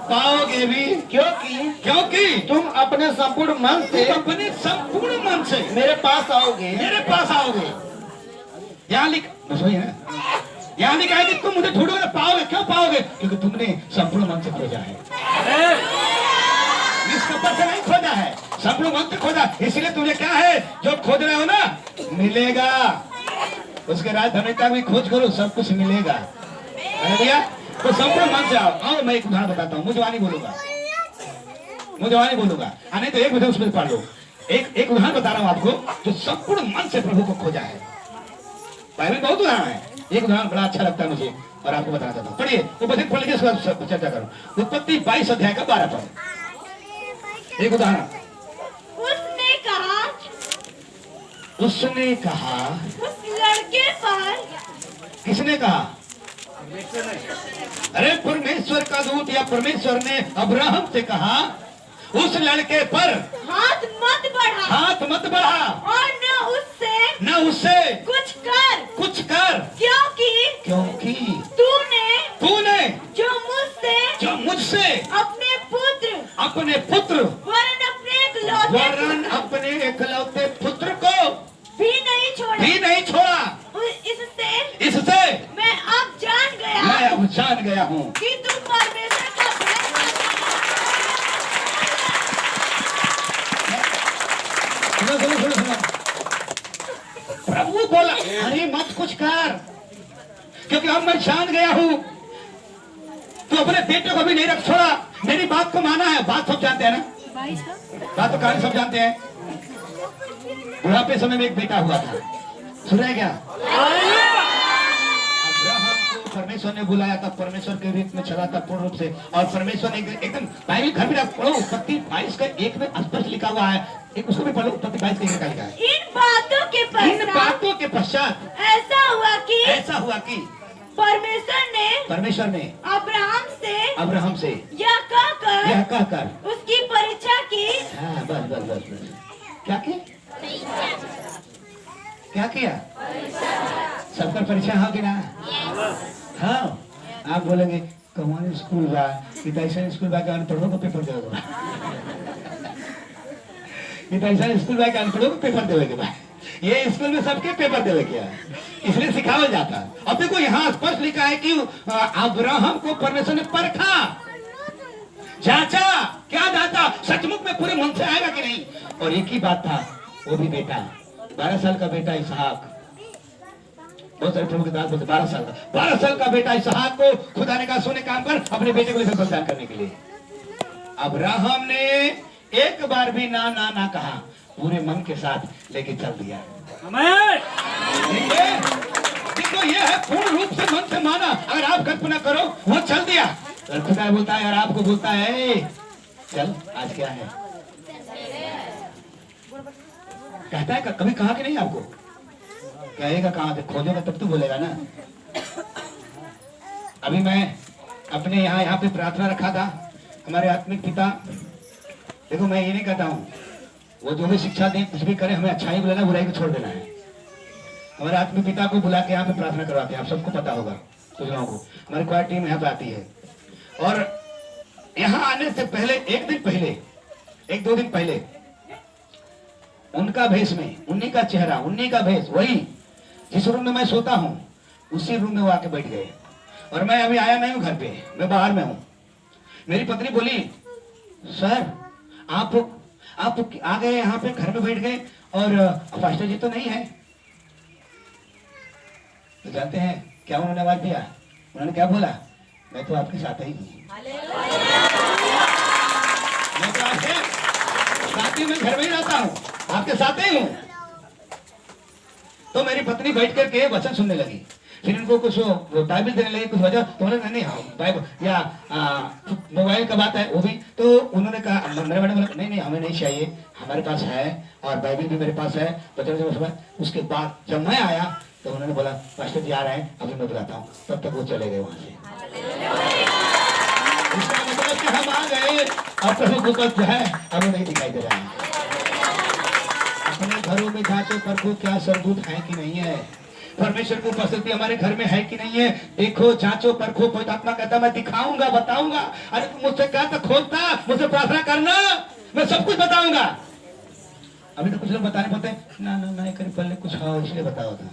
Speaker 1: पाओगे भी, क्योंकि
Speaker 5: तुम अपने संपूर्ण मन से,
Speaker 1: तुम अपने संपूर्ण मन से
Speaker 5: मेरे पास आओगे।
Speaker 1: मेरे पास आओगे। यहाँ सुनिए ना, यहाँ लिखा है कि तुम मुझे ढूंढोगे तो पाओगे। क्यों पाओगे? क्योंकि तुमने संपूर्ण मन से खोजा है, निष्कपट से नहीं खोजा है, संपूर्ण मन से खोजा। इसलिए तुझे क्या है, जो खोज रहे हो ना मिलेगा। उसके राजधनिता भी खोज करो, सब कुछ मिलेगा। भैया तो संपूर्ण मन से आओ। आओ मैं एक उदाहरण बताता हूँ, मुझे नहीं बोलूंगा, नहीं तो एक वजह उसमें पढ़ लो। एक उदाहरण बता रहा हूँ आपको, जो संपूर्ण मन से प्रभु को खोजा है। बाइबल बहुत उदाहरण है, एक उदाहरण बड़ा अच्छा लगता है मुझे और आपको बताना चाहता हूँ। पढ़िए वो वचन पढ़ लीजिए, उसके बाद चर्चा करो। उत्पत्ति 22 अध्याय का 12 पद। एक उदाहरण। उसने कहा
Speaker 2: उस लड़के पर,
Speaker 1: किसने कहा? अरे परमेश्वर का दूत या परमेश्वर ने अब्राहम से कहा उस लड़के पर
Speaker 2: हाथ मत बढ़ा और न उससे कुछ कर, क्योंकि तूने जो मुझसे अपने पुत्र वरन अपने एकलौते पुत्र को भी नहीं छोड़ा। इससे मैं अब जान गया हूँ कि तुम परमेश्वर का सुनो। प्रभु बोला अरे मत कुछ कर, क्योंकि अब मैं जान गया हूँ। तू अपने बेटे को भी नहीं रख छोड़ा, मेरी बात को माना है। बात सब जानते हैं ना, बात तो कहानी सब जानते हैं। बुढ़ापे समय में एक बेटा हुआ था, सुना है क्या? अब्राहम को परमेश्वर ने बुलाया था, परमेश्वर के रूप में चला था पूर्ण रूप से। और परमेश्वर ने एकदम बाइबल घर में पढ़ो, उत्पत्ति 22 का 1 में स्पष्ट लिखा हुआ है। एक उसको भी पढ़ो, उत्पत्ति 22 का 1 लिखा है। इन बातों के पश्चात ऐसा हुआ कि परमेश्वर ने अब्राहम से यह कहकर उसकी परीक्षा की। हाँ, बस। क्या किया? सबका परीक्षा हो कि ना? हाँ। आप बोलेंगे कौन स्कूल बा, ऐसा स्कूल बा के अनपढ़ों को पेपर देगा, ऐसा स्कूल बा के अनपढ़ों को पेपर देगा। ये स्कूल में सबके पेपर देवे क्या, इसलिए सिखाया जाता। अब देखो यहाँ स्पष्ट लिखा है कि अब्राहम को परमेश्वर ने परखा, जांचा। क्या जांचा? सचमुच में पूरे मन से आएगा कि नहीं। और एक ही बात था, वो भी बेटा, 12 साल का बेटा इसहाक। बहुत सारे प्रभु के दास बोलते 12 साल का बेटा इसहाक को खुदा ने कहा सोने काम कर, अपने बेटे को लेकर बलिदान करने के लिए। अब्राहम ने एक बार भी ना कहा, पूरे मन के साथ लेके चल दिया। देखो ये है पूर्ण रूप से मन से माना। अगर आप कल्पना करो, वो चल दिया। और खुदा बोलता है, और आपको बोलता है चल आज क्या है, कहता है कभी कहा कि नहीं? आपको कहेगा कहाँ से खोजोगा तब तो बोलेगा ना। अभी मैं अपने यहाँ पे प्रार्थना रखा था, हमारे आत्मिक पिता। देखो मैं ये नहीं कहता हूँ वो जो भी शिक्षा दे कुछ भी करे, हमें अच्छाई बोलना, बुराई को छोड़ देना है। हमारे आत्मिक पिता को बुला के यहाँ पे प्रार्थना करवाते हैं, आप सबको पता होगा। कुछ लोगों को हमारी क्वायर टीम यहाँ पे आती है, और यहाँ आने से पहले एक दो दिन पहले उनका भेष में, उन्हीं का चेहरा, उन्हीं का भेष, वही जिस रूम में मैं सोता हूँ उसी रूम में वो आके बैठ गए। और मैं अभी आया नहीं हूँ घर पे, मैं बाहर में हूँ। मेरी पत्नी बोली सर आप आ गए यहाँ पे, घर में बैठ गए, और पास्टर जी तो नहीं है। तो जानते हैं क्या उन्होंने आवाज दिया? उन्होंने क्या बोला? मैं तो आपके साथ ही हूँ, मैं तो आपके साथ ही, मैं घर में ही रहता हूँ, आपके साथ ही हूँ।
Speaker 1: तो मेरी पत्नी बैठ करके वचन सुनने लगी। फिर इनको कुछ वो बाइबल देने लगे, कुछ वजह तो उन्होंने नहीं, हाँ बाइबल या मोबाइल का बात है वो भी, तो उन्होंने कहा, मेरे मैडम बोला नहीं नहीं हमें नहीं चाहिए, हमारे पास है और बाइबल भी मेरे पास है वचन। उसके बाद जब मैं आया तो उन्होंने बोला पास्टर जी आ रहे हैं, अभी मैं बुलाता हूँ। तब तक वो चले गए वहां से। इसका मतलब कि हम आ गए और प्रभु को जो है हमें नहीं दिखाई दे रहा है। अपने घरों में जांचो परखो क्या सरदूत है कि नहीं है, परमेश्वर की उपस्थिति हमारे घर में है कि नहीं है। देखो जांचो परखो। पवित्र आत्मा कहता मैं दिखाऊंगा बताऊंगा। अरे तुम मुझसे क्या तो खोदता, मुझसे प्रार्थना करना, मैं सब कुछ बताऊंगा। अभी तो कुछ लोग बताने पड़ते ना ना ना करीब पहले कुछ हो इसलिए बताओ था,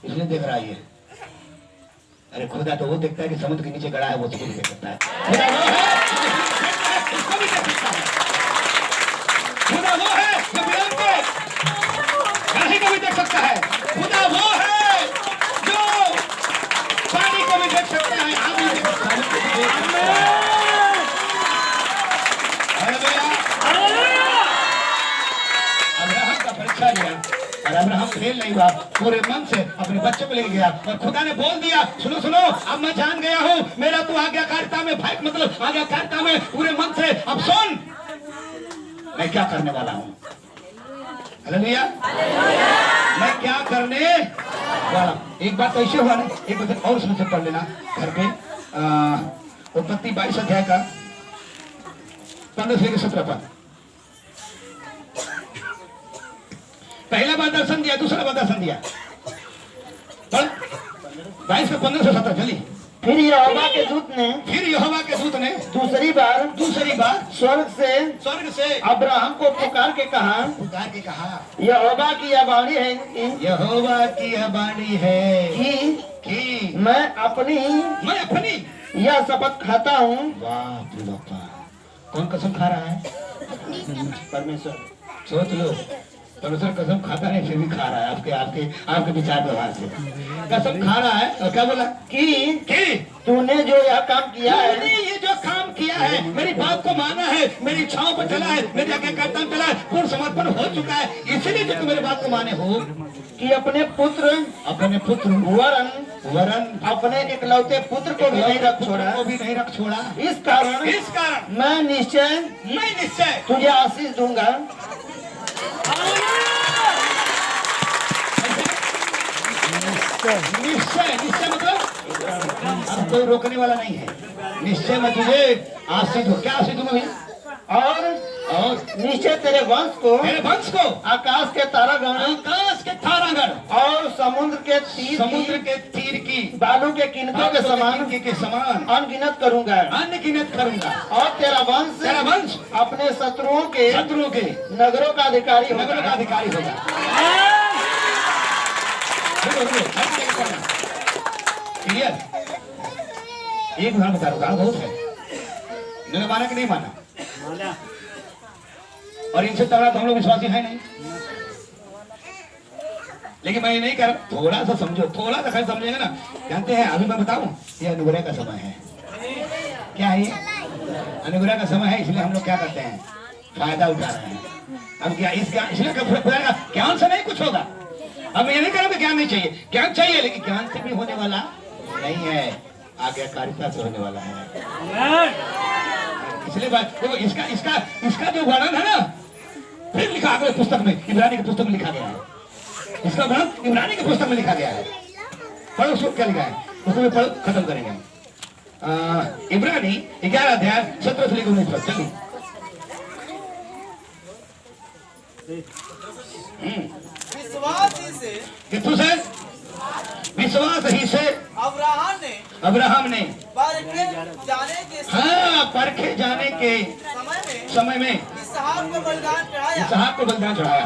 Speaker 1: इसलिए देख रहा है। अरे खुदा तो वो देखता है कि समुद्र के नीचे गड़ा है, वो उसको भी देख सकता है। खुदा वो है उसको भी देख सकता है। खुदा वो है जो विराम के गाड़ी को भी देख सकता है। खुदा वो है जो पानी को भी देख सकता है, आग भी देख सकता है। अब्राहम का परीक्षा लिया और अब्राहम फेल नहीं हुआ, पूरे मन से अपने बच्चों को लेके गया और खुदा ने बोल दिया सुनो सुनो अब मैं जान गया हूँ, मेरा तू आज्ञाकारिता में भाई मतलब आज्ञाकारिता में पूरे मन से अब सुन मैं क्या करने वाला हूँ। हालेलुया, मैं क्या करने वाला। एक बात तो ऐसे हुआ ना, एक बात और उसमें से पढ़ लेना घर पे, उत्पत्ति 22 अध्याय का 15 से 17 पद। पहला बार दर्शन दिया, दूसरा बार दर्शन दिया। 22 से 15 से 17 चलिए।
Speaker 5: फिर यहोवा के दूत ने दूसरी बार स्वर्ग से अब्राहम को पुकार के कहा यहोवा की यह वाणी है कि मैं अपनी यह शपथ खाता हूँ।
Speaker 1: कौन कसम खा रहा है?
Speaker 5: परमेश्वर।
Speaker 1: सोच लो, परमेश्वर कसम खाता नहीं फिर भी खा रहा है आपके विचार व्यवहार से कसम खा रहा है। और क्या बोला कि
Speaker 5: तूने जो यह काम किया है,
Speaker 1: तूने ये जो काम किया है, मेरी बात को माना है, मेरी इच्छाओं पर चला है, मेरे आज्ञाकारिता में चला है, पूर्ण समर्पण हो चुका है, इसलिए जो तुम मेरी बात को माने हो
Speaker 5: कि अपने पुत्र वरन अपने इकलौते पुत्र को भी नहीं रख छोड़ा। इस कारण मैं निश्चय तुझे आशीष दूंगा।
Speaker 1: निश्चय मतलब अब कोई रोकने वाला नहीं है। निश्चय मैं तुझे आशीष दूं। क्या आशीष दूंगा भैया? और
Speaker 5: निश्चय तेरे वंश को आकाश के तारागण और समुद्र के तीर की बालू के किनकों के समान अनगिनत करूंगा। और तेरा वंश अपने शत्रुओं के नगरों का अधिकारी होगा।
Speaker 1: क्लियर? एक उदाहरण बता रहा हूँ, बहुत है। इन्होंने माना कि नहीं माना? और इनसे तगड़ा तो हम लोग विश्वासी है नहीं। लेकिन मैं ये नहीं कर, थोड़ा सा समझो, थोड़ा सा समझेगा ना। जानते हैं अभी मैं बताऊं, ये अनुग्रह का समय है। क्या है ये? अनुग्रह का समय है, इसलिए हम लोग क्या करते हैं? फायदा उठा रहे हैं। अब क्या इसलिए ज्ञान से नहीं कुछ होगा। अब ये नहीं करेंगे ज्ञान नहीं चाहिए, ज्ञान चाहिए, लेकिन ज्ञान से भी होने वाला नहीं है, आज्ञाकारिता से होने वाला है। इसलिए देखो इसका जो वर्णन है ना, फिर लिखा अगले पुस्तक में, इब्रानी की पुस्तक में लिखा गया है। इसका वर्णन इब्रानी की पुस्तक में लिखा गया है। पढ़ो उसको क्या लिखा है, उसको पढ़ो, खत्म करेंगे। इब्रानी 11 अध्याय 17 से लेकर 19 तक। चलिए विश्वास ही से अब्राहम ने परखे जाने के समय में इसहाक को बलिदान चढ़ाया।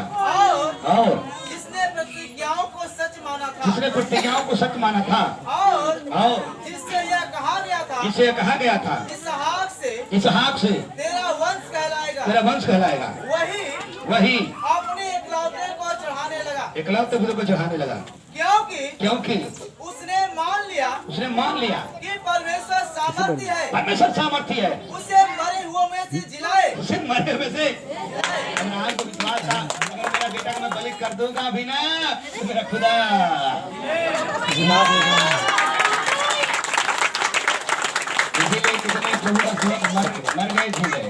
Speaker 1: और जिसने प्रतिज्ञाओं को सच माना था और जिससे यह कहा गया था इसहाक से तेरा वंश कहलाएगा। वही अपने इकलौते पुत्र को चढ़ाने लगा, क्योंकि उसने मान लिया कि परमेश्वर सामर्थी है उसे मरे हुए में से अब्राहम को विश्वास था, अगर मेरा बेटा को मैं बलि कर दूंगा भी ना तो मेरा खुदा इसीलिए कितने प्रभु का सेवक मर गए थे।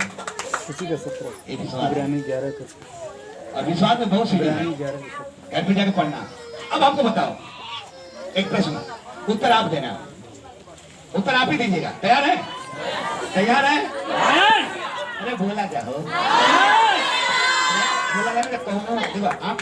Speaker 3: किसी का 17
Speaker 1: ये विश्वास
Speaker 3: इब्रानी 11 का
Speaker 1: और विश्वास में बहुत सी
Speaker 3: इब्रानी
Speaker 1: है।
Speaker 3: 11 का
Speaker 1: घर पे जाकर पढ़ना। अब आपको बताओ एक प्रश्न, उत्तर आप देना, उत्तर आप ही दीजिएगा। तैयार है? तैयार है? अरे बोला क्या हो, बोला क्या, देखो आप